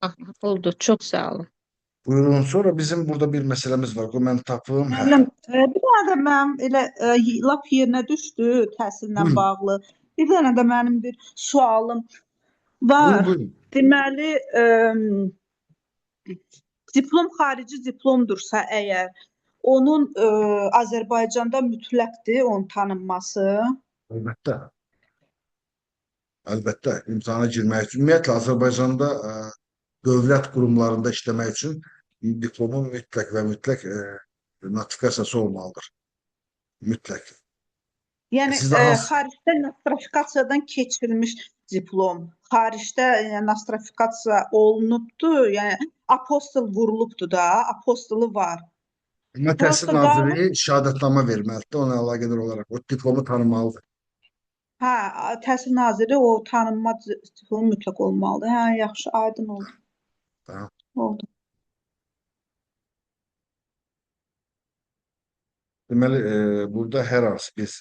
Aha, oldu. Çox sağ olun. Buyurun. Sonra bizim burada bir məsələmiz var. Qoy mən tapım. Hə. Müəllim, bir dənə də mənim elə lap yerinə düşdü təhsillə Buyurun. bağlı. Bir dənə də mənim bir sualım Buyurun, var. buyurun. Deməli, diplom xarici diplomdursa əgər, onun Azərbaycanda mütləqdir onun tanınması. Əlbəttə. Əlbəttə. İmtahana girmək üçün. Ümumiyyətlə, Azərbaycanda dövlət qurumlarında işləmək üçün diplomun mütləq və mütləq notifikasiyası olmalıdır. Mütləq. Yəni Sizdə hansı? xaricdə nostrifikasiyadan keçirilmiş diplom, xaricdə nostrifikasiya olunubdur, yəni apostol vurulubdur da, apostolu var. Amma Təhsil Prosta qanun, Nazirliyi şəhadətnamə verməlidir ona əlaqədar olaraq. O diplomu tanımalıdır. hə, Təhsil Naziri o tanınma diplomu mütləq olmalıdır. Hə, yaxşı, aydın oldu. Tamam. Oldu. Deməli, burada hər hansı biz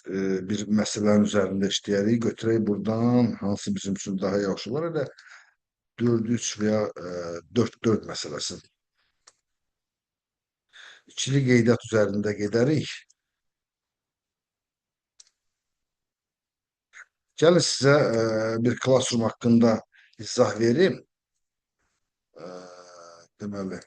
bir məsələnin üzərində işləyərik, götürək buradan hansı bizim üçün daha yaxşı olar, elə 4-3 və ya 4-4 məsələsi. İkili qeydiyyat üzərində gedərik. Gəlin sizə bir Classroom haqqında izah verim. Deməli,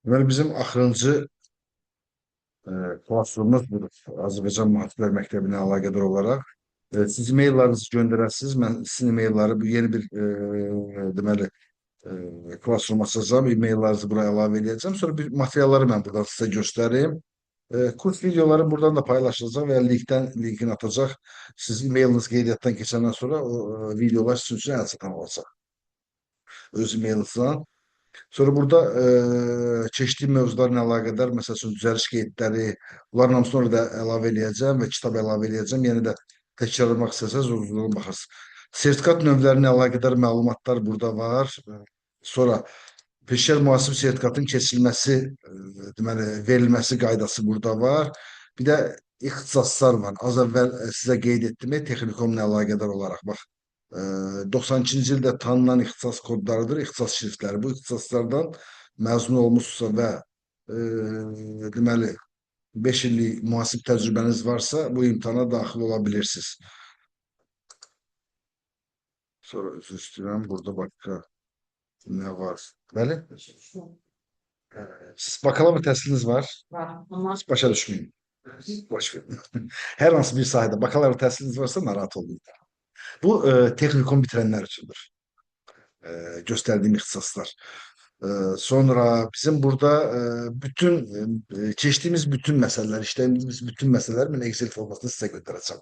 Deməli, bizim axırıncı klassrumumuz budur. Azərbaycan Mühafizlər Məktəbinə əlaqədar olaraq. Siz e-maillərinizi göndərəsiniz. Mən sizin e-mailləri bu yeni bir deməli klassroom açacağım. E-maillərinizi buraya əlavə edəcəm. Sonra bir materialları mən buradan sizə göstəreyim. Kurs videoları buradan da paylaşılacaq və linkini atacaq. Siz e-mailiniz qeydiyyatdan keçəndən sonra o videolar sizin üçün əlçatan olacaq. Öz e-mailinizdən. Sonra burada çeşitli mövzularla əlaqədar, məsəl üçün düzəliş qeydləri, bunların hamısını orada əlavə eləyəcəm və kitab əlavə eləyəcəm. Yəni də təkrarlamaq istəsəniz, oradan baxarsınız. Sertifikat növlərinə əlaqədar məlumatlar burada var. Sonra peşəkar mühasib sertifikatın keçirilməsi, deməli, verilməsi qaydası burada var. Bir də ixtisaslar var. Az əvvəl sizə qeyd etdim, texnikumla əlaqədar olaraq bax. 92-ci ildə tanınan ixtisas kodlarıdır, ixtisas şriftləri. Bu ixtisaslardan məzun olmuşsa və deməli 5 illik mühasib təcrübəniz varsa bu imtahana daxil ola bilirsiniz. Sonra üzr istəyirəm, burada başqa nə var? Bəli? Siz bakalavr təhsiliniz var. Var. Ama Hiç başa düşmeyin. Boş verin. Her hansı bir sahada bakalavr təhsiliniz varsa narahat olmayın. Bu texnikum bitirənlər üçündür. Göstərdiyim ixtisaslar. Sonra bizim burada keçdiyimiz bütün məsələlər, işlədiyimiz bütün məsələlər mən Excel formasında sizə göndərəcəm.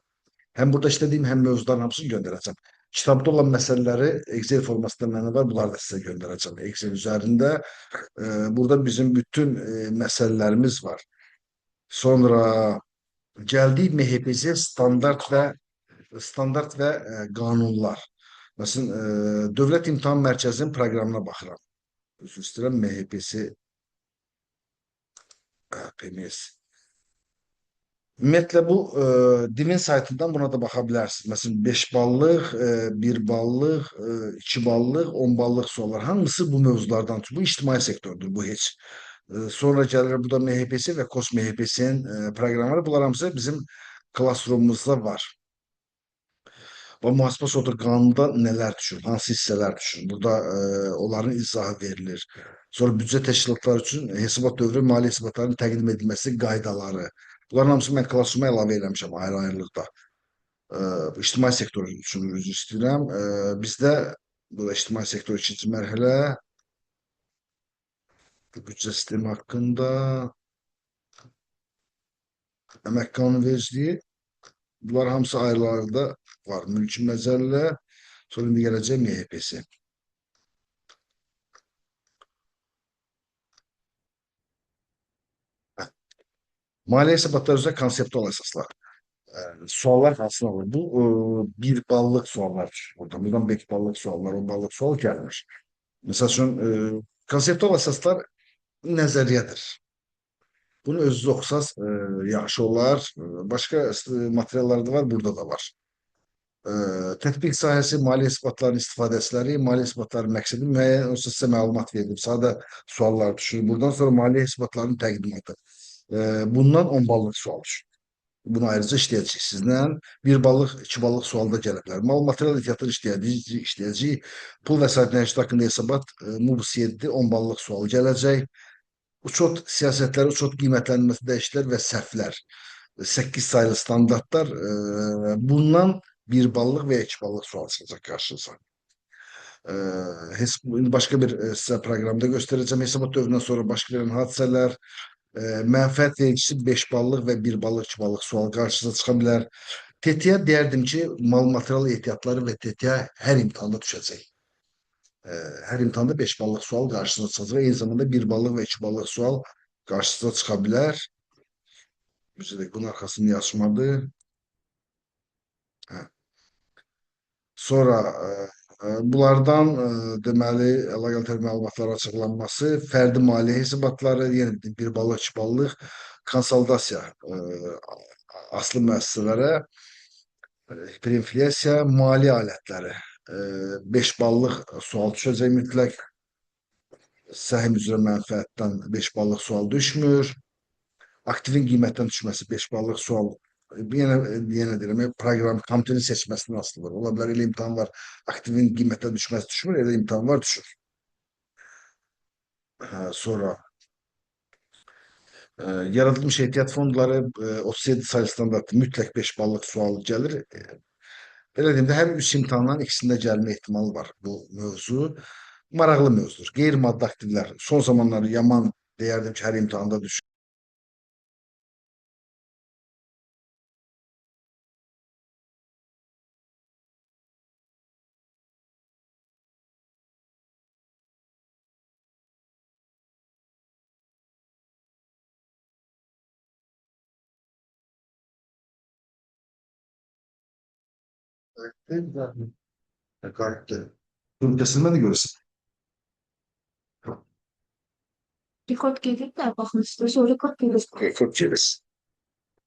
Həm burada işlədiyim, həm mövzuların hamısını göndərəcəm. Kitabda olan məsələləri Excel formasında məndə var, bunları da sizə göndərəcəm. Excel üzərində burada bizim bütün məsələlərimiz var. Sonra gəldik MHPC standart və qanunlar. Məsələn, Dövlət İmtahan Mərkəzinin proqramına baxıram. Üzr istəyirəm, MHPC PMS. Ümumiyyətlə bu dilin saytından buna da baxa bilərsiniz. Məsələn, 5 ballıq, 1 ballıq, 2 ballıq, 10 ballıq suallar. Hamısı bu mövzulardan. Bu ictimai sektordur, bu heç. Sonra gəlir burada MHPC və KOS MHPC-nin proqramları. Bunlar hamısı bizim klassroomumuzda var. Və mühasibə sodr qanununda nələr düşür, hansı hissələr düşür? Burada onların izahı verilir. Sonra büdcə təşkilatları üçün hesabat dövrü maliyyə hesabatlarının təqdim edilməsi qaydaları. Bunların hamısını mən klassruma əlavə eləmişəm ayrı-ayrılıqda. İctimai sektor üçün üzr istəyirəm. Bizdə burada ictimai sektor ikinci mərhələ büdcə sistemi haqqında əmək qanunvericiliyi. Bunlar hamısı ayrılarda var. Mülki məcəllə, sonra indi gələcək MHPC. Maliyyə hesabatları üzrə konseptual əsaslar. Suallar hansına olur? Bu 1 ballıq suallar düşür burada. Buradan 5 ballıq suallar, 10 ballıq sual gəlmir. Məsəl üçün, konseptual əsaslar nəzəriyyədir. Bunu özünüz oxusaz yaxşı olar. Başqa materiallar da var, burada da var. Tətbiq sahəsi, maliyyə hesabatlarının istifadəçiləri, maliyyə hesabatlarının məqsədi müəyyən olsa sizə məlumat verilib. Sadə suallar düşür. Buradan sonra maliyyə hesabatlarının təqdimatı. Bundan 10 ballıq sual düşür. Bunu ayrıca işləyəcəyik sizlə. 1 ballıq, 2 ballıq sualda gələ bilər. Mal material ehtiyatını işləyəcəyik. Pul vəsait nəşri haqqında hesabat MUBS 7 10 ballıq sual gələcək. Uçot siyasətləri, uçot qiymətləndirməsi dəyişikliklər və səhvlər. 8 sayılı standartlar. Bundan 1 ballıq və 2 ballıq sual çıxacaq qarşınıza. Başqa bir sizə proqramda göstərəcəm. Hesabat dövründən sonra baş verən hadisələr, mənfəət vericisi 5 ballıq və 1 ballıq, 2 ballıq sual qarşınıza çıxa bilər. TT-yə deyərdim ki, mal material ehtiyatları və TT-yə hər imtahanda düşəcək. Hər imtahanda 5 ballıq sual qarşınıza çıxacaq. Eyni zamanda 1 ballıq və 2 ballıq sual qarşınıza çıxa bilər. Bunun arxasını yazmadı. Sonra bunlardan deməli əlaqəli məlumatlar açıqlanması, fərdi maliyyə hesabatları, yenə 1 ballıq, 2 ballıq, konsolidasiya aslı müəssisələrə, hiperinflyasiya, maliyyə alətləri 5 ballıq sual düşəcək mütləq. Səhm üzrə mənfəətdən 5 ballıq sual düşmür. Aktivin qiymətdən düşməsi 5 ballıq sual. Yenə deyirəm, proqram komitənin seçməsindən asılıdır. Ola bilər, elə imtahan var, aktivin qiymətdən düşməsi düşmür, elə imtahan var, düşür. Sonra Yaradılmış ehtiyat fondları 37 sayılı standartlı mütləq 5 ballıq sual gəlir. Belə deyim də, hər üç imtahandan ikisində gəlmə ehtimalı var bu mövzu. Maraqlı mövzudur. Qeyri-maddi aktivlər son zamanları yaman deyərdim ki, hər imtahanda düşür. Gayet de. Dur kesilme de görürsün. Rekord gedib də baxmışdı. Sonra rekord gedib. Çok çeriz.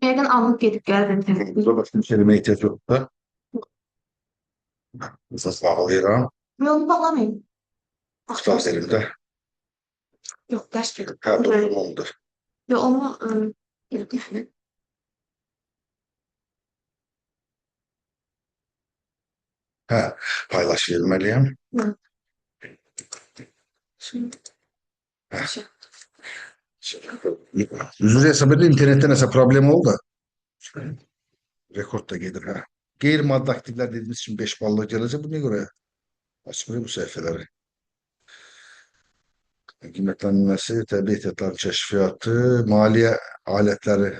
Yerdən anlıq gedib gəldim. Burada başka bir kelime ihtiyaç yok da. Esas bağlayıram. Yolu bağlamayın. Muhtar elimde. Yox, dərs gedib. Tamamdır. Və onu Ha, paylaş vermeliyim. Üzür hesap edin, internette nasıl problem oldu? Rekord da gelir ha. Qeyri-maddi aktivlər dediyimiz için 5 ballıq gələcək. Bu ne göre? Açmıyor bu sayfaları. Qiymətlənməsi, təbii ehtiyatların kəşfiyyatı, maliyyə alətləri,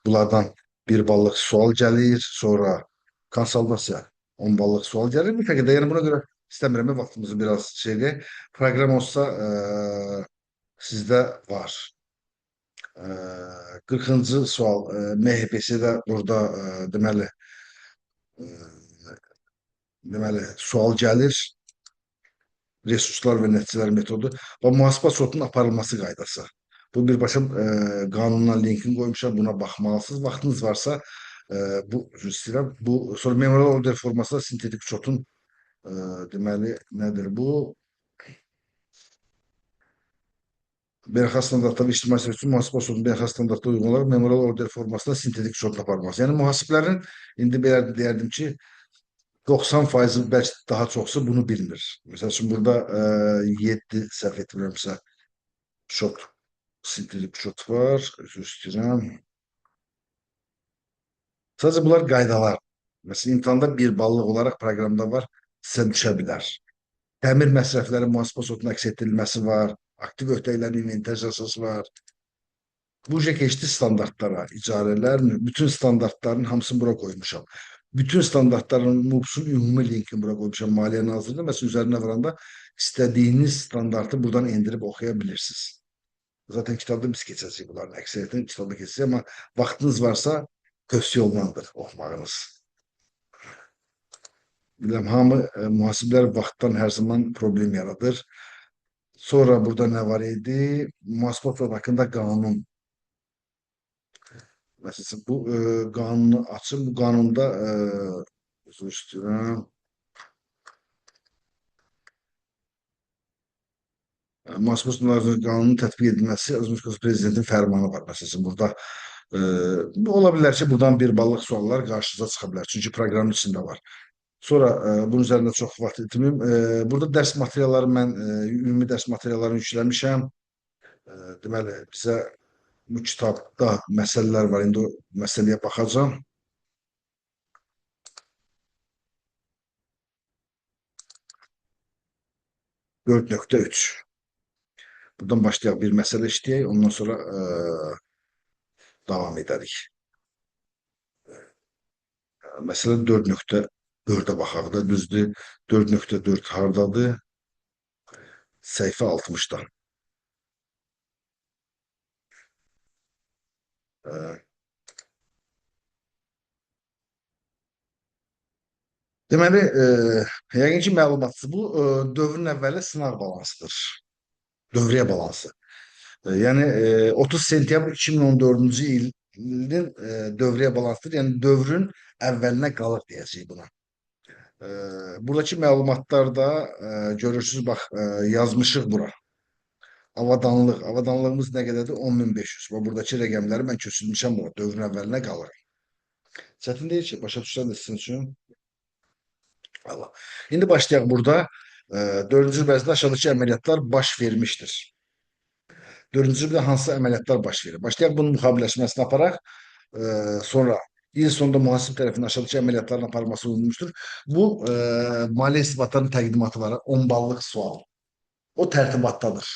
bunlardan 1 ballıq sual gəlir, sonra konsolidasiya 10 ballıq sual gəlir. Mütləq yəni buna görə istəmirəm vaxtımızı biraz şeydir. Proqram olsa sizdə var. 40-cı sual MHPC-də burada deməli sual gəlir. Resurslar və nəticələr metodu və mühasibə sortunun aparılması qaydası. Bu birbaşa qanuna linkini qoymuşam, buna baxmalısınız. Vaxtınız varsa bu üzr istəyirəm. Bu sonra memorial order formasında sintetik çotun deməli nədir bu? Beynəlxalq standartlara ictimai səhv üçün mühasibə sorunun beynəlxalq standartlara uyğun olaraq memorial order formasında sintetik çotun aparılması. Yəni mühasiblərin indi belə deyərdim ki 90% belki daha çoksa bunu bilmir. Mesela şimdi burada 7 səhv etmirəmsə şot, sintetik şot var. Özür istəyirəm. Sadəcə bunlar qaydalar. Mesela imtahanda 1 ballıq olaraq proqramda var. Sizə düşə bilər. Təmir məsrəfləri mühasibə sortuna əks etdirilməsi var. Aktiv öhdəliklərin inventarizasiyası var. Bu keçdi standartlara, icarələr, bütün standartların hamısını bura koymuşam. Bütün standartların MUPS-un ümumi linkini bura koymuşam Maliyyə Nazirliyində. Mesela üzerine varanda istediğiniz standartı buradan indirip okuyabilirsiniz. Zaten kitabda biz keçəcəyik bunların əksəriyyətini kitabda keçəcəyik ama vaxtınız varsa tövsiyə olunandır oxumağınız. Biləm, hamı mühasiblər vaxtdan hər zaman problem yaradır. Sonra burada ne var idi? Mühasibə hakkında qanun. Mesela bu kanunu açın. Bu kanunda özür istəyirəm. Mühasibə Sulhları Qanunun tətbiq edilməsi Azərbaycan Prezidentin fərmanı var. Məsələn, burada ola bilər ki, buradan 1 ballıq suallar qarşınıza çıxa bilər. Çünki proqramın içində var. Sonra bunun üzərində çox vaxt itirməyim. Burada dərs materialları mən ümumi dərs materiallarını yükləmişəm. Deməli, bizə bu kitabda məsələlər var. İndi o məsələyə baxacağam. Dörd nöqtə 3. Buradan başlayaq bir məsələ işləyək. Ondan sonra davam edərik. Məsələ 4.4-ə baxaq da, düzdür. 4.4 hardadır? Səhifə 60-da. Deməli, yəqin ki, məlumatsız. Bu dövrün əvvəli sınaq balansıdır. Dövriyyə balansı. Yəni 30 sentyabr 2014-cü ilin dövriyyə balansıdır. Yəni dövrün əvvəlinə qalır deyəcəyik buna. Buradakı məlumatlarda görürsünüz, bax, yazmışıq bura. Avadanlıq. Avadanlığımız nə qədərdir? 10.500. Və buradakı rəqəmləri mən köçürmüşəm bura. Dövrün əvvəlinə qalır. Çətin deyil ki, başa düşsən də sizin üçün. Allah. İndi başlayaq burada. 4-cü bəzdə aşağıdakı əməliyyatlar baş vermişdir. Dördüncü bir də hansı əməliyyatlar baş verir? Başlayaq bunun müxavirləşməsini aparaq. Sonra il sonunda mühasib tərəfindən aşağıdakı əməliyyatların aparılması olunmuşdur. Bu maliyyə hesabatlarının təqdimatı var. 10 ballıq sual. O tərtibatdadır.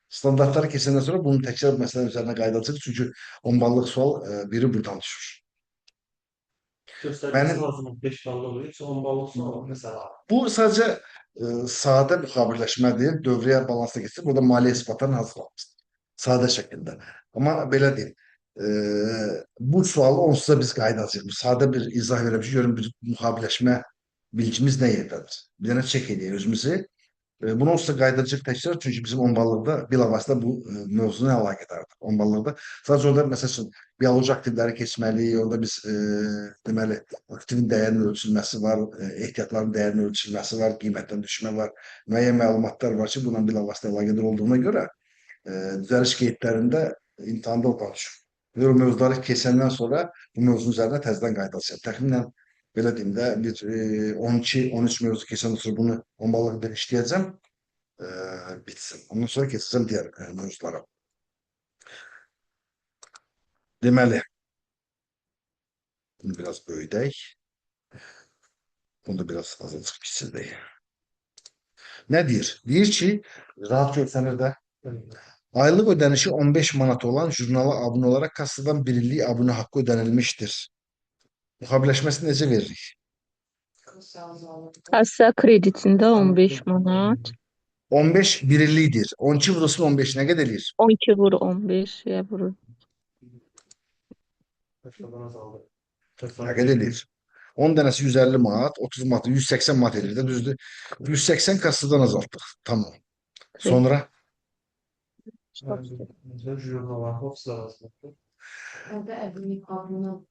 Standartları keçəndən sonra bunun təkrar məsələnin üzərinə qayıdacaq. Çünki 10 ballıq sual biri buradan düşür. Göstərgəsi lazım 5 ballı olur, yoxsa 10 ballı sonra məsələ. Bu sadəcə sadə müxavirləşmədir. Dövrəyə balansda keçir. Burada maliyyə hesabatlarının hazırlanması. Sadə şəkildə. Amma belə deyim, bu sualı onsuz da biz qayıdacağıq. Sadə bir izah vermişik. Görün bir müxavirləşmə bilgimiz nə yerdədir. Bir dənə çək edək özümüzü. Bunu onsuz da qayıdacaq təkrar. Çünki bizim 10 ballıqda bilavasitə bu mövzuna əlaqədardır. 10 ballıqda. Sadəcə orada məsəl üçün bioloji aktivləri keçməliyik. Orada biz deməli aktivin dəyərinin ölçülməsi var, ehtiyatların dəyərinin ölçülməsi var, qiymətdən düşmə var. Müəyyən məlumatlar var ki, buna bilavasitə əlaqədar olduğuna görə düzəliş qeydlərində imtahanda oradan düşür. O mövzuları keçəndən sonra bu mövzunun üzərinə təzədən qayıdacaq. Təxminən belə deyim də bir 12-13 mövzu keçəndən sonra bunu 10 ballıq bir işləyəcəm, bitsin. Ondan sonra keçəcəm digər mövzulara. Deməli, bunu biraz böyüdək. Bunu da biraz azalcıq kiçildək. Nə deyir? Deyir ki, rahat görsənir də. Aylık ödenişi 15 manat olan jurnala abone olarak kassadan bir illik abone hakkı ödenilmiştir. Mukabilləşməsini necə veririk? Kassa kreditində 15 manat, 15 bir illikdir. 12 vurulsun 15 nə qədər eləyir? 12 vur 15-yə vurur. Nə qədər eləyir? 10 dənəsi 150 manat, 30 manat, 180 manat eləyir də düzdür. 180 kassadan azaltdıq. Tamam. Sonra Jurnala, hopsla lazımdır. Orada evlilik kanunu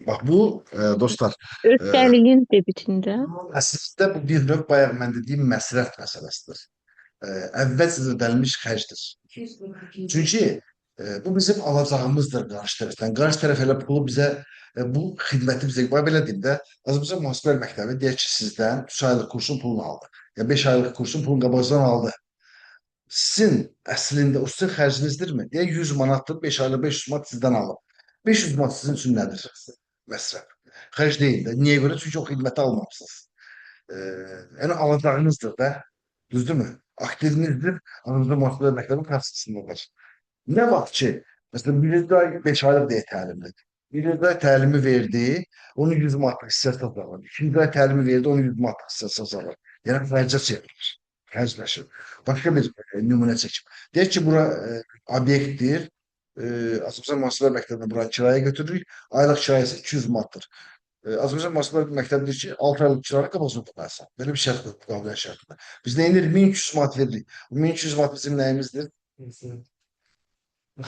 bax bu dostlar Öhdəliyin debitində əslində bu bir növ bayaq mən dediyim məsrəf məsələsidir. Əvvəlcə ödənilmiş xərcdir. 242. Çünki bu bizim alacağımızdır qarşı tərəfdən. Qarşı tərəf elə pulu bizə bu xidməti bizə belə deyim də Azərbaycan Mühasibə Məktəbi deyək ki sizdən 3 aylıq kursun pulunu aldı. Ya 5 aylıq kursun pulunu qabaqcadan aldı. Sizin əslində o sizin xərcinizdirmi? Deyək 100 manatdır, 5 aylıq 500 manat sizdən alıb. 500 manat sizin üçün nədir? Məsrəf. Xərc deyil də. Niyə görə? Çünki o xidməti almamışsınız. Yəni alacağınızdır da. Düzdürmü? Aktivinizdir. Azərbaycan Mühasibə Məktəbinin karşısındadır. Nə vaxt ki, məsələn, birinci ay 5 aylıq deyə təlimlidir. Birinci ay təlimi verdi, onu 100 manatlıq hissəsi azalır. İkinci ay təlimi verdi, onu 100 manatlıq hissəsi azalır. Yəni xərcə çevrilir. Xərcləşir. Başqa bir nümunə çəkim. Deyək ki, bura obyektdir. Azərbaycan Mühasibə Məktəbində bura kirayə götürürük. Aylıq kirayəsi 200 manatdır. Azərbaycan Mühasibə Məktəbi deyir ki, 6 aylıq kirayə qabaqcadan ödəməlisən. Belə bir şərt müqavilə şərtində. Biz nə edirik? 1200 manat veririk. Bu 1200 manat bizim nəyimizdir?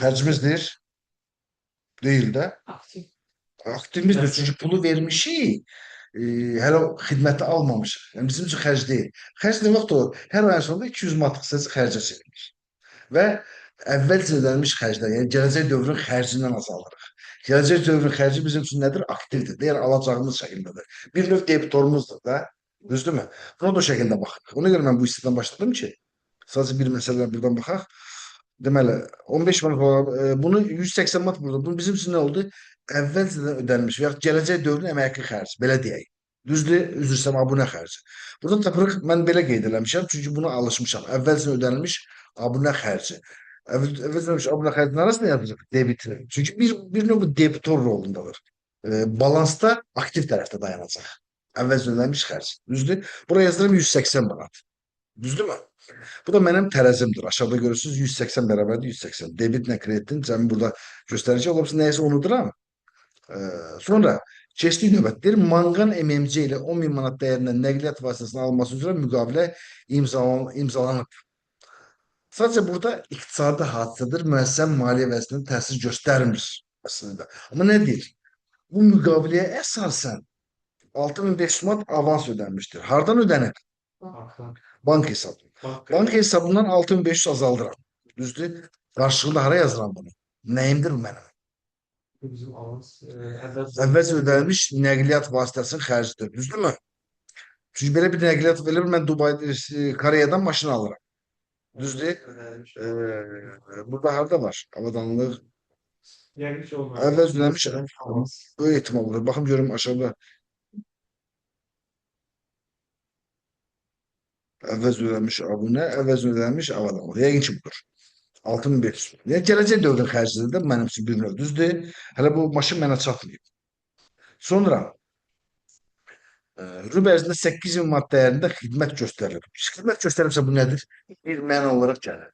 Xərcimizdir. Deyil də. Aktif. Aktivimizdir. Çünki pulu vermişik. Hələ o xidməti almamışıq. Yəni bizim üçün xərc deyil. Xərc nə vaxt olur? Hər ayın sonunda 200 manat hissəsi xərcə çevrilir. Və əvvəlcə ödənilmiş xərclər, yəni gələcək dövrün xərcindən azalırıq. Gələcək dövrün xərci bizim üçün nədir? Aktivdir. Yəni alacağımız şəkildədir. Bir növ debitorumuzdur da. Düzdürmü? Buna da o şəkildə baxırıq. Ona görə mən bu hissədən başladım ki, sadəcə bir məsələyə buradan baxaq. Deməli, 15 manat olan, bunu 180 manat burada. Bu bizim üçün nə oldu? Əvvəlcədən ödənilmiş və yaxud gələcək dövrün əmək haqqı xərci, belə deyək. Düzdür, üzr istəyirəm, abunə xərci. Burada tapırıq, mən belə qeyd eləmişəm, çünki buna alışmışam. Əvvəlcədən ödənilmiş abunə xərci. Əvvəlcədən ödənilmiş abunə xərcinin arasında yazacaq debitini. Çünki bir növ debitor rolundadır. Balansda aktiv tərəfdə dayanacaq. Əvvəlcədən ödənilmiş xərc. Düzdür? Buraya yazıram 180 manat. Düzdürmü? Bu da mənim tərəzimdir. Aşağıda görürsünüz 180 bərabərdir 180. Debitlə kreditin cəmi burada göstərici olubsa nəyəsə unuduram. Sonra keçdik növbətdir. Manqan MMC ilə 10.000 manat dəyərində nəqliyyat vasitəsinin alınması üzrə müqavilə imzalanıb. Sadəcə burada iqtisadi hadisədir. Müəssəsən maliyyə vəziyyətinə təsir göstərmir əslində. Amma nə deyir? Bu müqaviləyə əsasən 6500 manat avans ödənmişdir. Hardan ödənib? Bank hesabı. Bank hesabından 6500 azaldıram. Düzdür? Qarşılığında hara yazıram bunu? Nəyimdir bu mənim? Bizim avans Əvvəlcə ödənilmiş nəqliyyat vasitəsinin xərcidir. Düzdürmü? Çünki belə bir nəqliyyat verilir, mən Dubayda, Koreyadan maşın alıram. Düzdür? Burada harda var? Avadanlıq Yəqin ki, onlar əvvəl ödənmiş avans. böyük ehtimal olur. Baxım görüm aşağıda əvvəz ödənmiş abunə, əvvəz ödənmiş avadanlıq. Yəqin ki budur. 6500. Yəni gələcək dövrün xərcidir də mənim üçün bir növ. Düzdür? Hələ bu maşın mənə çatmayıb. Sonra rüb ərzində 8000 manat dəyərində xidmət göstərilir. Xidmət göstərilirsə bu nədir? Bir məna olaraq gəlir.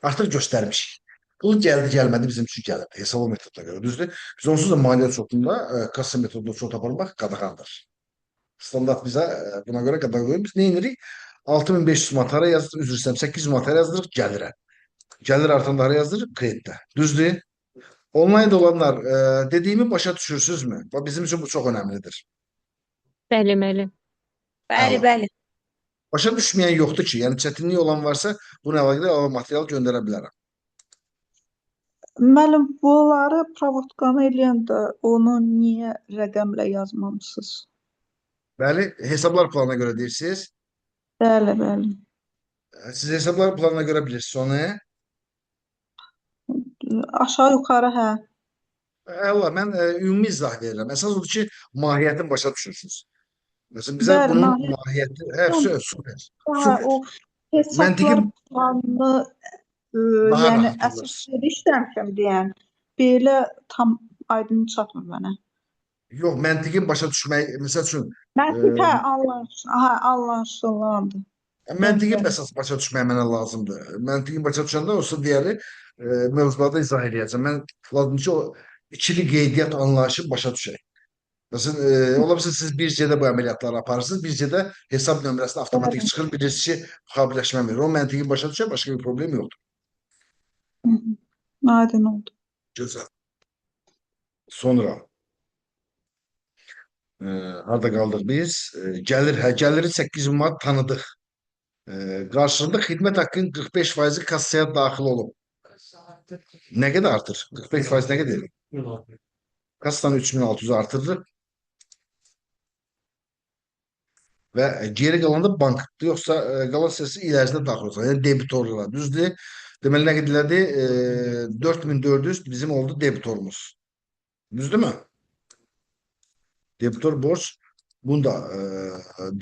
Artıq göstərmişik. Pul gəldi, gəlmədi bizim üçün gəlir. Hesabla metoduna görə. Düzdür? Biz onsuz da maliyyə çotunda, kassa metodunda çot aparmaq qadağandır. Standart bizə buna görə qadağan qoyur. Biz nə edirik? 6500 manat hara yazırıq? Üzr istəyirəm. 800 manat hara yazdırırıq? Gəlirə. Gəlir artanda hara yazdırırıq? Kreditdə. Düzdür? Online olanlar dediyimi başa düşürsünüzmü? Bizim üçün bu çox önəmlidir. Bəli, bəli. Bəli, Əla. bəli. Başa düşməyən yoxdur ki, yəni çətinlik olan varsa buna əlaqədar əlavə material göndərə bilərəm. Müəllim, bunları provodkanı eləyəndə onu niyə rəqəmlə yazmamışsınız? Bəli, hesablar planına görə deyirsiniz. Bəli, bəli. Siz hesablar planına görə bilirsiniz onu. Aşağı yuxarı hə. Əla, mən ümumi izah verirəm. Əsas odur ki, mahiyyətini başa düşürsünüz. Məsələn, bizə Bəli, bunun mahiyyət- mahiyyəti... Hə, süper. Hə, Süper. o hesablar Məntiqin- planını Daha yəni rahat əsas olursun. işləmişəm deyən belə tam aydın çatmır mənə. Yox, məntiqin başa düşmək, məsəl üçün, Məntiq hə, anlaşılandı. məntiqin Bəli. əsas başa düşmək mənə lazımdır. Məntiqin başa düşəndə olsa digəri mövzularda izah edəcəm. Mən lazımdır ki, o ikili qeydiyyat anlayışı başa düşək. Məsələn, ola bilsin siz bircədə bu əməliyyatları aparırsınız, bircədə hesab nömrəsində avtomatik çıxır, bilirsiniz ki, müxavirləşmə verir. O məntiqi başa düşək, başqa bir problem yoxdur. Hı -hı. Aydın oldu. Gözəl. Sonra harda qaldıq biz? Gəliri 800 manat tanıdıq. Qarşılığında xidmət haqqının 45% kassaya daxil olub. Nə qədər artır? 45% nə qədər? Kassanın 3600 artırılır. Və geri qalanda bankdır, yoxsa qalan hissəsi il ərzində daxil olacaq. Yəni debitorlar, düzdür? Deməli nə qədərdir? 4400 bizim oldu debitorumuz. Düzdürmü? Debitor borc bunu da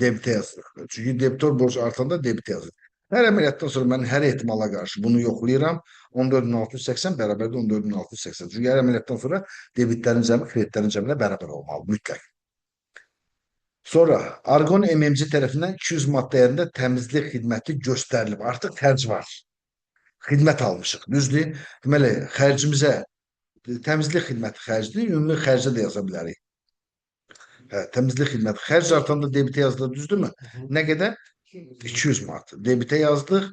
debitə yazırıq. Çünki debitor borc artanda debitə yazırıq. Hər əməliyyatdan sonra mən hər ehtimala qarşı bunu yoxlayıram. 14680 bərabərdir 14680. Çünki hər əməliyyatdan sonra debitlərin cəmi kreditlərin cəminə bərabər olmalı, mütləq. Sonra Argon MMC tərəfindən 200 manat dəyərində təmizlik xidməti göstərilib. Artıq xərc var. Xidmət almışıq, düzdür? Deməli, xərcimizə təmizlik xidməti xərcdir, ümumi xərcə də yaza bilərik. Hə, təmizlik xidməti xərc artanda debitə yazılır, düzdürmü? Nə qədər? 200 manat. Debitə yazdıq.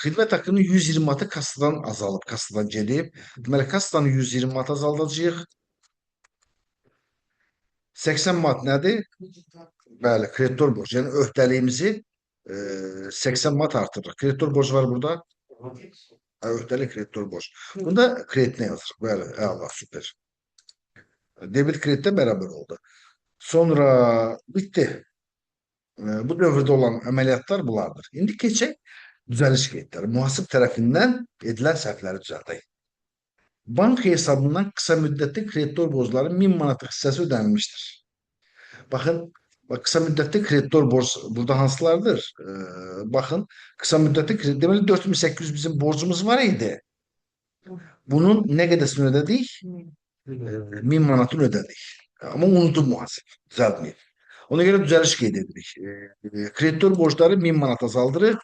Xidmət haqqının 120 manatı kassadan azalıb, kassadan gedib. Deməli, kassadan 120 manat azaldacağıq. 80 manat nədir? Bəli, kreditor borcu. Yəni öhdəliyimizi 80 manat artırırıq. Kreditor borcu var burada. Öhdəlik kreditor borcu. Bunda kreditinə yazırıq. Bəli, əla, süper. Debit kreditə bərabər oldu. Sonra bitdi. Bu dövrdə olan əməliyyatlar bunlardır. İndi keçək düzəliş qeydləri. Mühasib tərəfindən edilən səhvləri düzəldək. Bank hesabından qısa müddətli kreditor borcları 1000 manatlıq hissəsi ödənilmişdir. Baxın, qısa müddətli kreditor borc burada hansılardır? Baxın, qısa müddətli kreditor, deməli 4800 bizim borcumuz var idi. Bunun nə qədərsini ödədik? 1000 manatını ödədik. Amma unutub mühasib, düzəltməyib. Ona görə düzəliş qeyd edirik. Kreditor borcları 1000 manat azaldırır.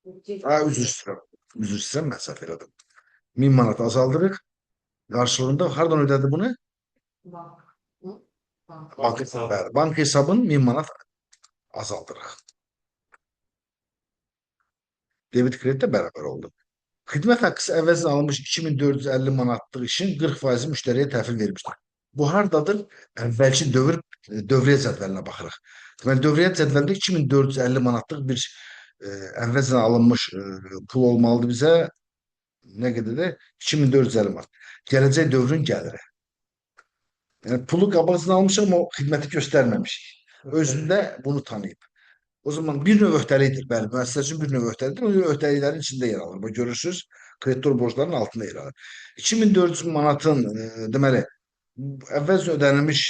Üzr istəyirəm, mən səhv elədim. 1000 manat azaldırıq. Qarşılığında hardan ödədi bunu? Bank hesabın 1000 manat azaldırıq. Debit kreditə bərabər oldu. Xidmət haqqısı əvəzlə alınmış 2450 manatlıq işin 40% müştəriyə təhvil verilmişdir. Bu hardadır? Əvvəlki dövriyyə cədvəlinə baxırıq. Deməli, dövriyyə cədvəlində 2450 manatlıq bir əvvəlcə alınmış pul olmalıdır bizə. Nə qədərdir? 2450 manat. Gələcək dövrün gəliri. Yəni, pulu qabaqcdan almışıq, amma o xidməti göstərməmişik. Özündə bunu tanıyıb. O zaman bir növ öhdəlikdir. Bəli, müəssisə üçün bir növ öhdəlikdir. O öhdəliklərin içində yer alır. Bu görürsüz, kreditor borclarının altında yer alır. 2400 manatın deməli əvvəl ödənilmiş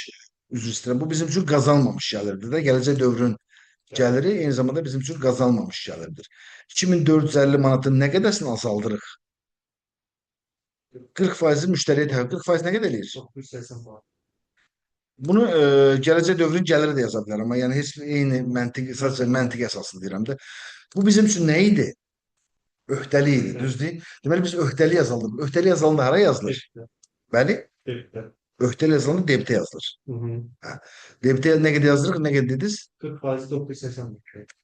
üzr istəyirəm. Bu bizim üçün qazanmamış gəlirdir də. Gələcək dövrün gəliri eyni zamanda bizim üçün qazanmamış gəlirdir. 2450 manatın nə qədərsini azaldırıq? 40% müştəriyə təhvil. 40% nə qədər eləyir? 980 manat. Bunu gələcək dövrün gəliri də yaza bilərəm. Amma yəni heç eyni məntiq, sadəcə məntiq əsaslı deyirəm də. Bu bizim üçün nə idi? Öhdəlik idi, düzdür? Deməli biz öhdəlik yazaldıq. Öhdəlik yazılanda hara yazılır? Debitdə. Bəli, Debitdə. öhdəlik yazılanda debitə yazılır. Hı hı. Debitə nə qədər yazdırıq, nə qədər dediniz? 40% 980 manat.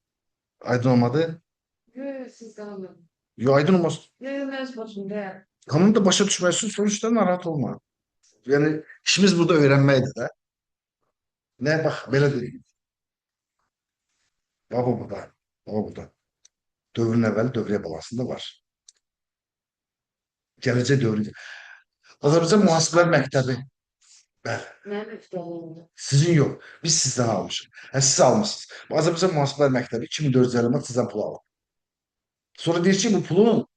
Aydın olmadı. Siz kalın. Yo, aydın olmaz. Yürümez başında. Kanunu da başa düşməsi sonuçta narahat olma. Yəni işimiz burada öyrənməkdir də. Nə bax belə deyim. Bax bu burada. Bax bu burada. Dövrün əvvəli dövriyyə balansında var. Gələcək dövrün. Azərbaycan Mühasiblər Məktəbi. Bəli. Ne müftəliyim. Sizin yox. Biz sizdən almışıq. Siz almışsınız. Bu Azərbaycan Mühasiblər Məktəbi 2450 manat sizdən pul alıb. Sonra deyir ki bu pulun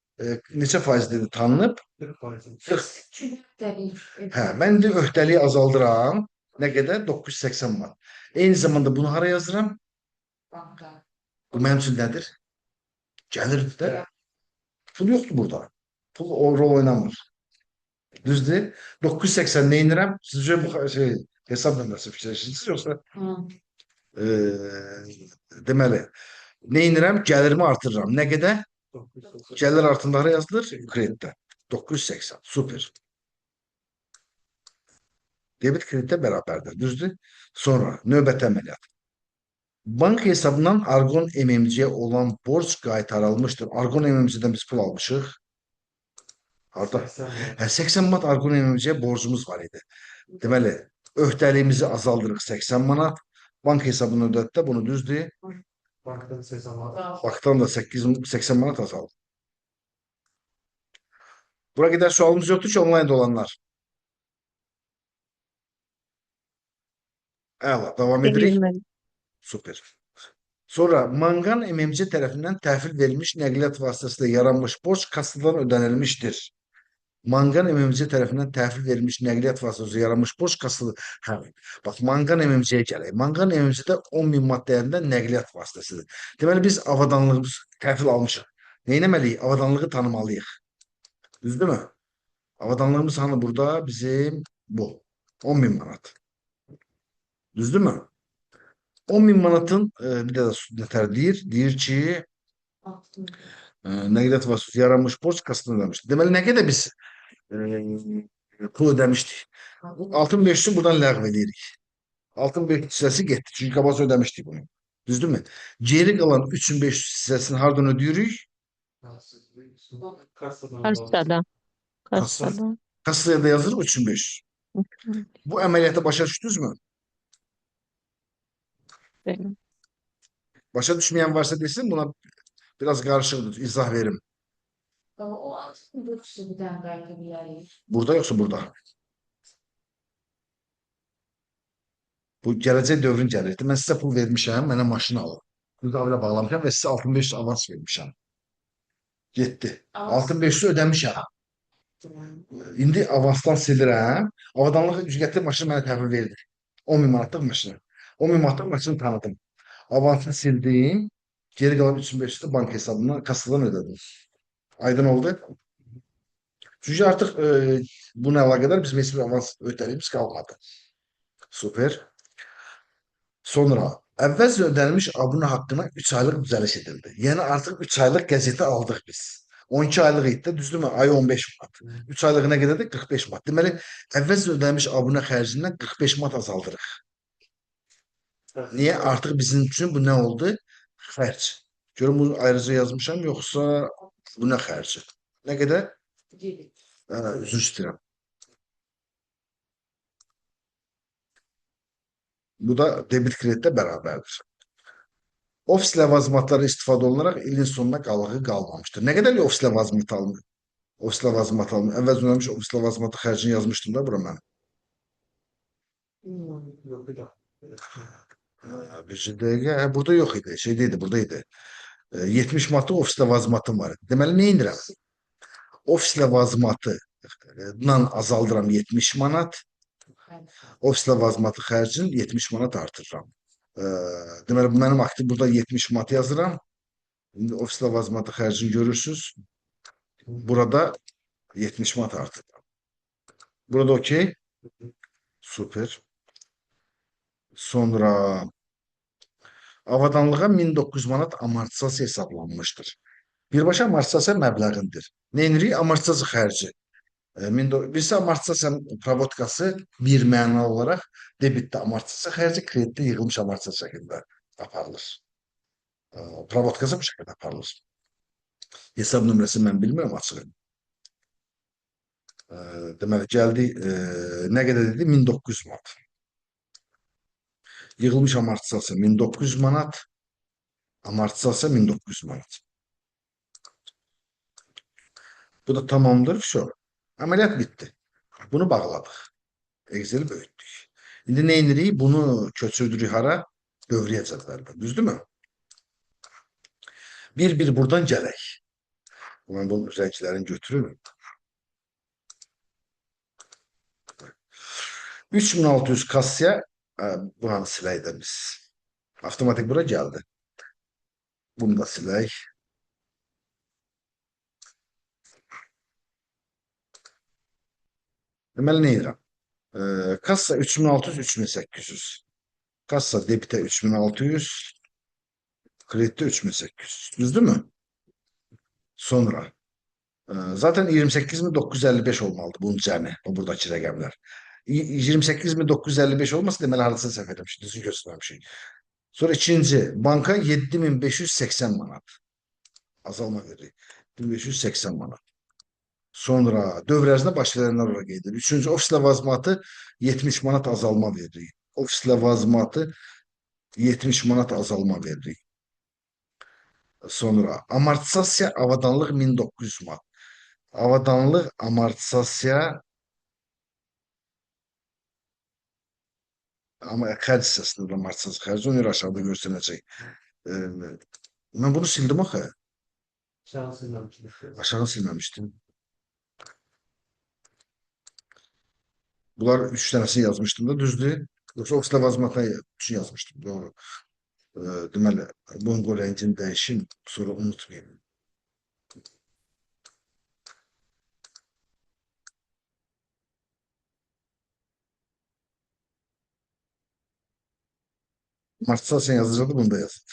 neçə faiz dedi tanınıb? 40%. 40. Müftəliyim. Hə, mən indi öhdəliyi azaldıram. Nə qədər? 980 manat. Eyni zamanda bunu hara yazıram? Banka. Bu mənim üçün nədir? Gəlirdir də. Pul yoxdur burada. Pul o rol oynamır. Düzdür? 980 nə inirəm? Sizcə bu hesab nömrəsi fikirləşirsiniz yoxsa? Hı. Deməli, nə inirəm? Gəlirimi artırıram. Nə qədər? 980. Gəlir artırında hara yazılır? Kreditdə. 980. Super. Debit kreditə bərabərdir. Düzdür? Sonra növbəti əməliyyat. Bank hesabından Argon MMC-yə olan borc qaytarılmışdır. Argon MMC-dən biz pul almışıq. Harda? 80 manat. 80 manat Argon MMC-yə borcumuz var idi. Deməli, öhdəliyimizi azaldırıq 80 manat. Bank hesabına ödətdə bunu düzdür. Bankdan 80 manat. Bankdan da 80 manat azaldı. Bura qədər sualımız yoxdur ki, onlayn olanlar. Əla, davam edirik. Super. Sonra Mangan MMC tərəfindən təhvil verilmiş nəqliyyat vasitəsilə yaranmış borc kassadan ödənilmişdir. Mangan MMC tərəfindən təhvil verilmiş nəqliyyat vasitəsilə yaranmış borc kassadan. Hə, bax, Mangan MMC-yə gələk. Mangan MMC-də 10.000 manat dəyərində nəqliyyat vasitəsidir. Deməli, biz avadanlığımız təhvil almışıq. Nə etməliyik? Avadanlığı tanımalıyıq. Düzdürmü? Avadanlığımız hanı burada? Bizim bu. 10.000 manat. Düzdürmü? 10.000 manatın bir də nətər deyir? Deyir ki, nəqliyyat vasitəsilə yaranmış borc kassadan ödəmişdir. Deməli, nə qədər biz pul ödəmişdik? 6500-ü buradan ləğv edirik. 6500 hissəsi getdi. Çünki qabaq ödəmişdik bunu. Düzdürmü? Geri qalan 3500 hissəsini hardan ödəyirik? Kassadan. Kassadan. Kassadan. Kassaya da yazırıq 3500. Bu əməliyyata başa düşdünüzmü? Bəli. Başa düşməyən varsa desin, buna biraz qarışıqdır, izah verim. O altın döküsü bir tane belki bir yer. Burada yoxsa burada? Bu gələcək dövrün gəlirdi. Mən sizə pul vermişəm, mənə maşın alın. Müqavilə bağlamışam və sizə 6500 avans vermişəm. Getdi. 6500 ödəmişəm. İndi avansdan silirəm. Avadanlıq ücrətli maşını mənə təhvil verdi. 10.000 manatlıq maşını. 10.000 manatlıq maşını tanıdım. Avansını sildim. Geri qalan 3500 bank hesabından, kassadan ödədim. Aydın oldu. Çünki artıq bununla əlaqədar bizim heç bir avans ödənilmiş qalmadı. Super. Sonra əvvəl ödənilmiş abunə haqqına 3 aylıq düzəliş edildi. Yəni artıq 3 aylıq qəzeti aldıq biz. 12 aylıq idi də, düzdürmü? Ay 15 manat. 3 aylıq nə qədərdir? 45 manat. Deməli, əvvəl ödənilmiş abunə xərcindən 45 manat azaldırıq. Niyə? Artıq bizim üçün bu nə oldu? Xərc. Görün, bunu ayrıca yazmışam, yoxsa bu nə xərci? Nə qədər? Üzr istəyirəm. Bu da debit kreditlə bərabərdir. Ofis ləvazimatları istifadə olunaraq ilin sonuna qalığı qalmamışdır. Nə qədər ofis ləvazimatı alınır? Ofis ləvazimatı alınır. Əvvəl ödənilmiş ofis ləvazimatı xərcini yazmışdım da bura mən. Yok bir daha. Bir dəqiqə. Burada yox idi. Şeydə idi, burada idi. 70 manatı ofis ləvazimatım var idi. Deməli, nə edirəm? Ofis ləvazimatı azaldıram 70 manat. Ofis ləvazimatı xərcin 70 manat artırıram. Deməli, bu mənim aktiv burada 70 manat yazıram. İndi ofis ləvazimatı xərcini görürsünüz. Burada 70 manat artırıram. Burada okey. Super. Sonra avadanlığa 1900 manat amortisasiya hesablanmışdır. Birbaşa amortisasiya məbləğindir. Neyinirik? Amortisasiya xərci. Birisi amortisasiya provodkası bir mənalı olaraq debitdə amortisasiya xərci, kreditdə yığılmış amortisasiya şəklində aparılır. Provodkası bu şəkildə aparılır. Hesab nömrəsini mən bilmirəm açığı. Deməli, gəldi, nə qədər dedi? 1900 manat. Yığılmış amortisasiya 1900 manat, amortisasiya 1900 manat. Bu da tamamdır, все. Əməliyyat bitdi. Bunu bağladıq. Excel-i böyütdük. İndi nə edirik? Bunu köçürdürük hara? Dövriyyə cədvəlinə. Düzdürmü? Bir buradan gələk. Mən bunun rənglərini götürürüm. 3600 kassaya buranı silək də biz. Avtomatik bura gəldi. Bunu da silək. Deməli, nə edirəm? Kassa 3600, 3800. Kassa debitə 3600, kreditdə 3800. Düzdürmü? Sonra zaten 28955 olmalıdır bunun cəmi, o buradakı rəqəmlər. 28955 olmasa deməli harasa səhv etmişik, düzgün göstərmişik. Sonra ikinci, banka 7580 manat. Azalma veririk. 1580 manat. Sonra dövr ərzində baş verənlər ora qeyd edilir. Üçüncü, ofis ləvazimatı 70 manat azalma veririk. Ofis ləvazimatı 70 manat azalma veririk. Sonra amortisasiya avadanlıq 1900 manat. Avadanlıq amortisasiya ama xərc hissəsində amortisasiya xərci onu aşağıda göstərəcək. Mən bunu sildim axı. Aşağı silməmişdim. Aşağı silməmişdim. Bunlar 3 dənəsini yazmışdım da, düzdür? Yoxsa ofis ləvazimatına üçün yazmışdım, doğru. Deməli, bunun rəngini dəyişim, sonra unutmayayım. Amortisasiya yazacaktı, bunu da yazdım.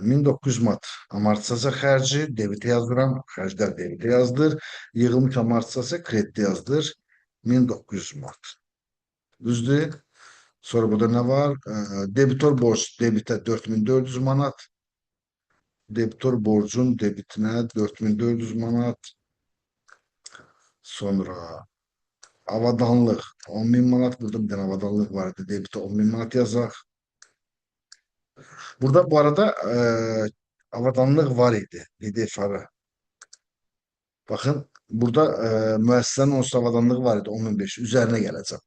1900 manat amortisasiya xərci, debitə yazdıram, xərclər debitə yazdır, yığılmış amortisasiya kreditə yazdır, 1900 manat. Düzdür? Sonra burada nə var? Debitor borc debitə 4400 manat, debitor borcun debitinə 4400 manat, sonra avadanlıq 10.000 manat, burada bir dənə avadanlıq var idi, debitə 10.000 manat yazaq. Burada bu arada avadanlıq var idi, PDF-ara. Bakın, burada müəssisənin onsuz avadanlığı var idi, 10.500, üzərinə gələcəm.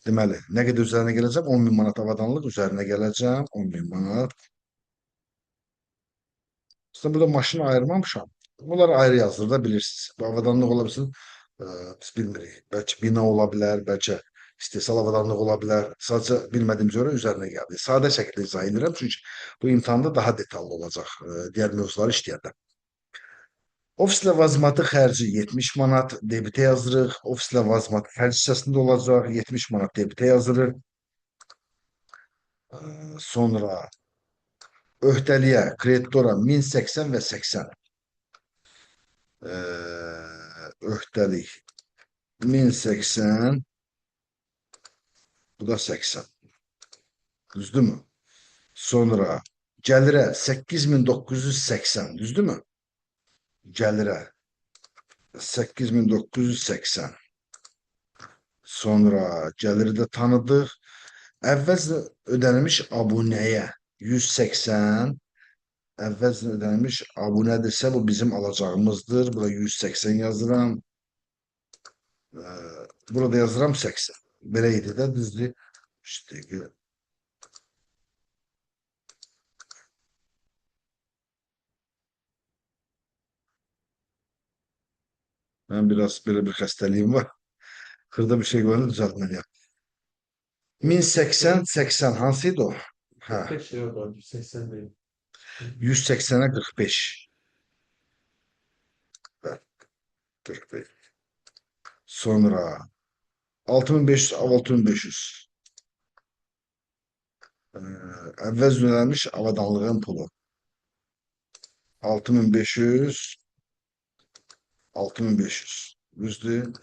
Deməli, nə qədər üzərinə gələcəm? 10.000 manat avadanlıq üzərinə gələcəm, 10.000 manat. Aslında burada maşını ayırmamışam. Bunları ayrı yazdırda bilirsiniz. Bu avadanlıq ola bilsin, biz bilmirik. Bəlkə bina ola bilər, bəlkə istehsal avadanlıq ola bilər. Sadəcə bilmədiyimiz görə üzərinə gəldi. Sadə şəkildə izah edirəm, çünki bu imtahanda daha detallı olacaq digər mövzuları işləyəndə. Ofis ləvazimatı xərci 70 manat debitə yazırıq. Ofis ləvazimatı xərc hissəsində olacaq. 70 manat debitə yazırıq. Sonra öhdəliyə, kreditora 1080 və 80. Öhdəlik 1080, bu da 80. Düzdürmü? Sonra gəlirə 8980, düzdürmü? Gəlirə 8980. Sonra gəliri də tanıdıq. Əvvəlcə ödənilmiş abunəyə 180. Əvvəlcə ödənilmiş abunədirsə bu bizim alacağımızdır. Burada 180 yazıram. Burada yazıram 80. Belə idi də, düzdür? İşte, ben biraz böyle bir xəstəliyim var. Xırda bir şey görünür düzəltməliyəm. 1080, 80 hansıydı o? Ha, 45 lira var, 180 değil. 180'e 45. Bak, 45. Sonra 6500, 6500. Əvvəl ödənilmiş avadanlığın pulu. 6500, 6500. Düzdür?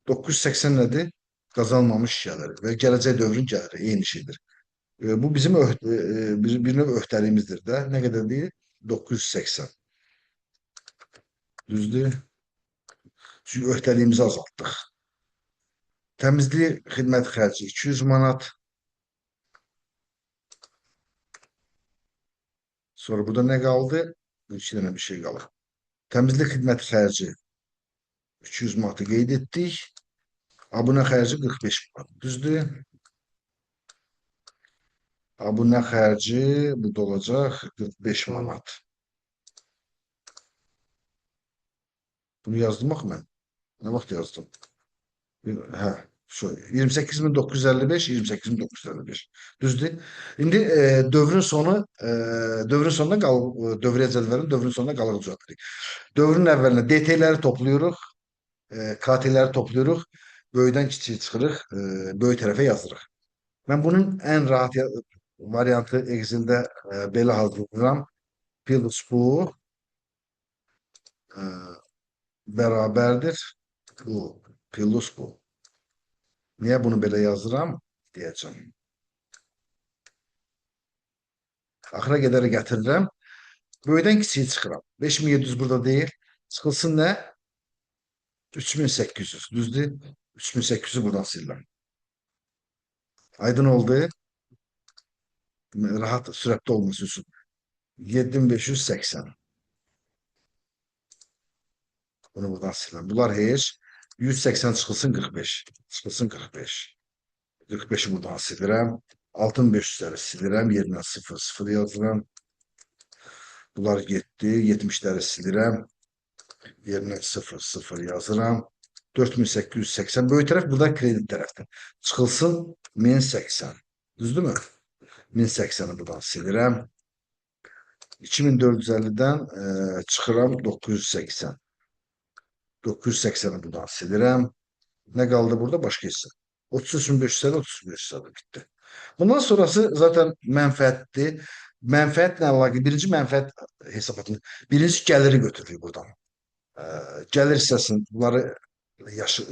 980 nədir? Qazanmamış gəliri və gələcək dövrün gəliri eyni şeydir. Bu bizim bir növ öhdəliyimizdir də. Nə qədər deyil? 980. Düzdür? Çünki öhdəliyimizi azaltdıq. Təmizlik xidmət xərci 200 manat. Sonra burada nə qaldı? 2 dənə bir şey qalır. Təmizlik xidmət xərci 200 manatı qeyd etdik. Abunə xərci 45 manat. Düzdür? Abunə xərci bu da olacaq 45 manat. Bunu yazdım axı mən. Nə vaxt yazdım? Hə, 28.955, 28.955. Düzdür? İndi dövrün sonuna dövriyyə cədvəlinin dövrün sonuna qalıq düzəltirik. Dövrün əvvəlinə DT-ləri toplayırıq, KT-ləri toplayırıq, böyükdən kiçiyi çıxırıq, böyük tərəfə yazırıq. Mən bunun ən rahat variantı Excel-də belə hazırlayıram. Plus bu bərabərdir bu. Plus bu. Niyə bunu belə yazıram? Deyəcəm. Axıra qədər gətirirəm. Böyükdən kiçiyi çıxıram. 5700 burada deyil. Çıxılsın nə? 3800. Düzdür? 3800'ü buradan sildim. Aydın oldu. Rahat sürətli olması üçün. 7580. Bunu buradan sildim. Bunlar heç. 180 çıxılsın 45. Çıxılsın 45. 45'i buradan silirəm. 6500'ləri silirəm. Yerinə 0 yazıram. Bunlar getdi. 70'ləri silirəm. Yerinə 0 yazıram. 4880. Böyük tərəf burada kredi tərəfdir. Çıxılsın 1080. Düzdürmü? 1080'i buradan silirəm. 2450'den çıxıram 980. 980'i buradan silirəm. Ne kaldı burada? Başka hissə. 33.500'dən 33.500'də bitti. Bundan sonrası zaten mənfəətdir. Mənfəətlə əlaqəli birinci mənfəət hesabatını, birinci gəliri götürülür buradan. Gəlir hissəsini bunları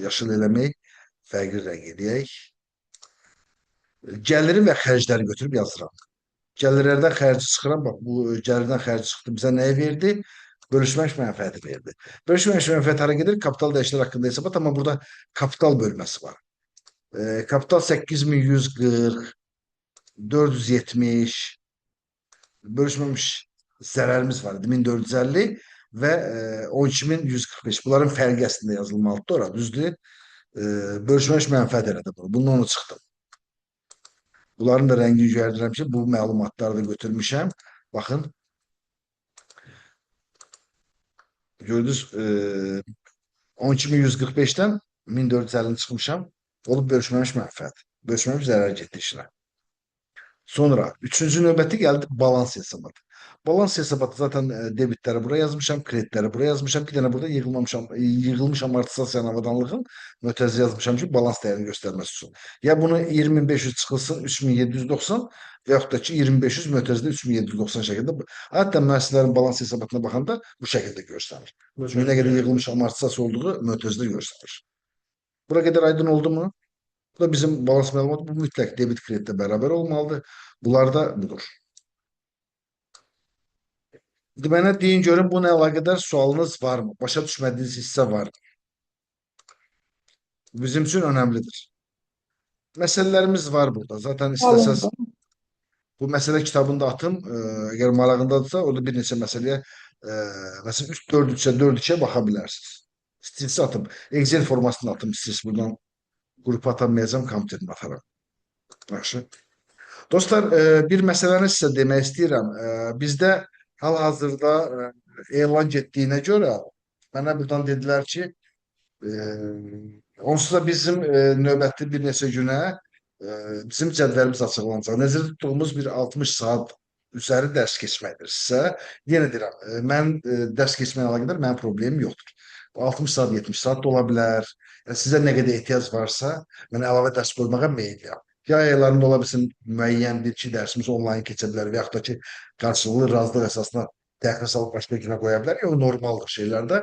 yaşıl eləmək, fərqli rəng eləyək. Gəliri və xərcləri götürüb yazıram. Gəlirlərdən xərci çıxıram. Bax, bu gəlirdən xərci çıxdı. Bizə nəyi verdi? Bölüşməmiş mənfəəti verdi. Bölüşməmiş mənfəət hara gedir? Kapital dəyişikliklər haqqında hesabat, amma burada kapital bölməsi var. Kapital 8140, 470, bölüşməmiş zərərimiz var idi 1450 və 12145. Bunların fərqi əslində yazılmalıdır ora, düzdür? Bölüşməmiş mənfəət elədi bunu. Bundan onu çıxdım. Bunların da rəngini gördürəm ki, bu məlumatları da götürmüşəm. Baxın. Gördünüz, 12145'dən 1450'ni çıxmışam. Olub bölüşməmiş mənfəət. Bölüşməmiş zərər getdi işinə. Sonra üçüncü növbəti gəldi balans hesabatı. Balans hesabatı zaten debitləri buraya yazmışam, kreditləri buraya yazmışam. Bir dənə burada yığılmış amortizasiya avadanlığın mötərizə yazmışam ki, balans dəyərini göstərməsi üçün. Ya bunu 20500 çıxılsın 3790 və yaxud da ki 2500 mötərizədə 3790 şəkildə. Hətta müəssisələrin balans hesabatına baxanda bu şəkildə göstərir. Çünki nə qədər yığılmış amortizasiya olduğu mötərizədə göstərir. Bura qədər aydın oldu mu? Bu da bizim balans məlumatı. Bu mütləq debit kreditlə bərabər olmalıdır. Bunlar da budur. Mənə deyin görün, buna əlaqədar sualınız var mı? Başa düşmədiyiniz hissə var mı? Bizim üçün önəmlidir. Məsələlərimiz var burada. Zaten istəsəz bu məsələ kitabında atım. Əgər marağındadırsa orada bir neçə məsələyə məsələn 3-4-3'e baxa bilərsiniz. İstəyirsə atım. Excel formasında atım siz buradan Qrupa atamayacağam, kompüterimə ataram. Yaxşı. Dostlar, bir məsələni sizə demək istəyirəm. Bizdə hal-hazırda elan getdiyinə görə mənə buradan dedilər ki, onsuz da bizim növbəti bir neçə günə bizim cədvəlimiz açıqlanacaq. Nəzərdə tutduğumuz bir 60 saat üzəri dərs keçməkdir sizə. Yenə deyirəm, mən dərs keçməklə əlaqədar mənim problemim yoxdur. Bu 60 saat, 70 saat da ola bilər. Yəni, sizə nə qədər ehtiyac varsa, mən əlavə dərs qoymağa meyilliyəm. Yay aylarında ola bilsin müəyyən bir-iki dərsimiz onlayn keçə bilər və yaxud da ki, qarşılıqlı razılıq əsasına təxirə salıb başqa günə qoya bilər. Yəni, normaldır şeylərdə.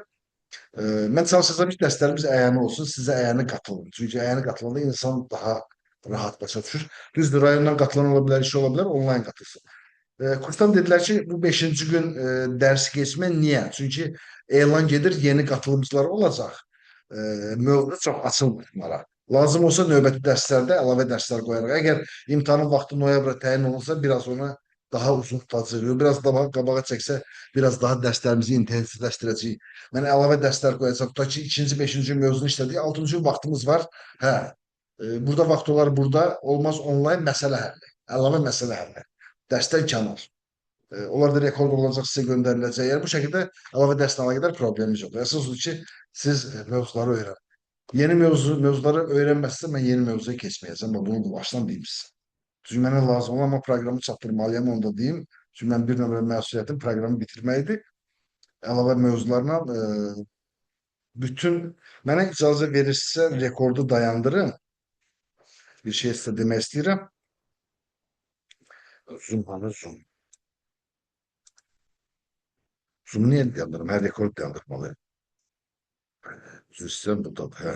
Mən çalışacağım ki, dərslərimiz əyani olsun, sizə əyani qatılın. Çünki əyani qatılanda insan daha rahat başa düşür. Düzdür, rayondan qatılan ola bilər, işi ola bilər, onlayn qatılsın. Kursdan dedilər ki, bu 5-ci gün dərsi keçmək niyə? Çünki elan gedir, yeni qatılımcılar olacaq. Mövzu çox açılmır bunlara. Lazım olsa növbəti dərslərdə əlavə dərslər qoyarıq. Əgər imtahanın vaxtı noyabra təyin olunsa, biraz onu daha uzun tutacağıq. Biraz daha qabağa çəksə, biraz daha dərslərimizi intensivləşdirəcəyik. Mən əlavə dərslər qoyacağım. Tutaq ki, 2-ci, 5-ci mövzunu işlədik, 6-cı gün vaxtımız var. Hə, burada vaxt olar, burada olmaz onlayn məsələ həlli. Əlavə məsələ həlli. Dərsdən kənar. Onlar da rekord olacaq, sizə göndəriləcək. Yəni, bu şəkildə əlavə dərslə əlaqədar problemimiz yoxdur. Əsas odur ki, siz mövzuları öyrənin. Yeni mövzuları öyrənməzsə, mən yeni mövzuya keçməyəcəm. Bunu da başdan deyim sizə. Çünki mənə lazım olan, amma proqramı çatdırmalıyam, onu da deyim. Çünki mən bir nömrə məsuliyyətim proqramı bitirməkdir. Əlavə mövzularla bütün, mənə icazə verirsə, rekordu dayandırın. Bir şey sizə demək istəyirəm. Zoom. Zoom niyə dayandırım? Hər rekord dayandırmalıyım. Sistem buradadır, hə.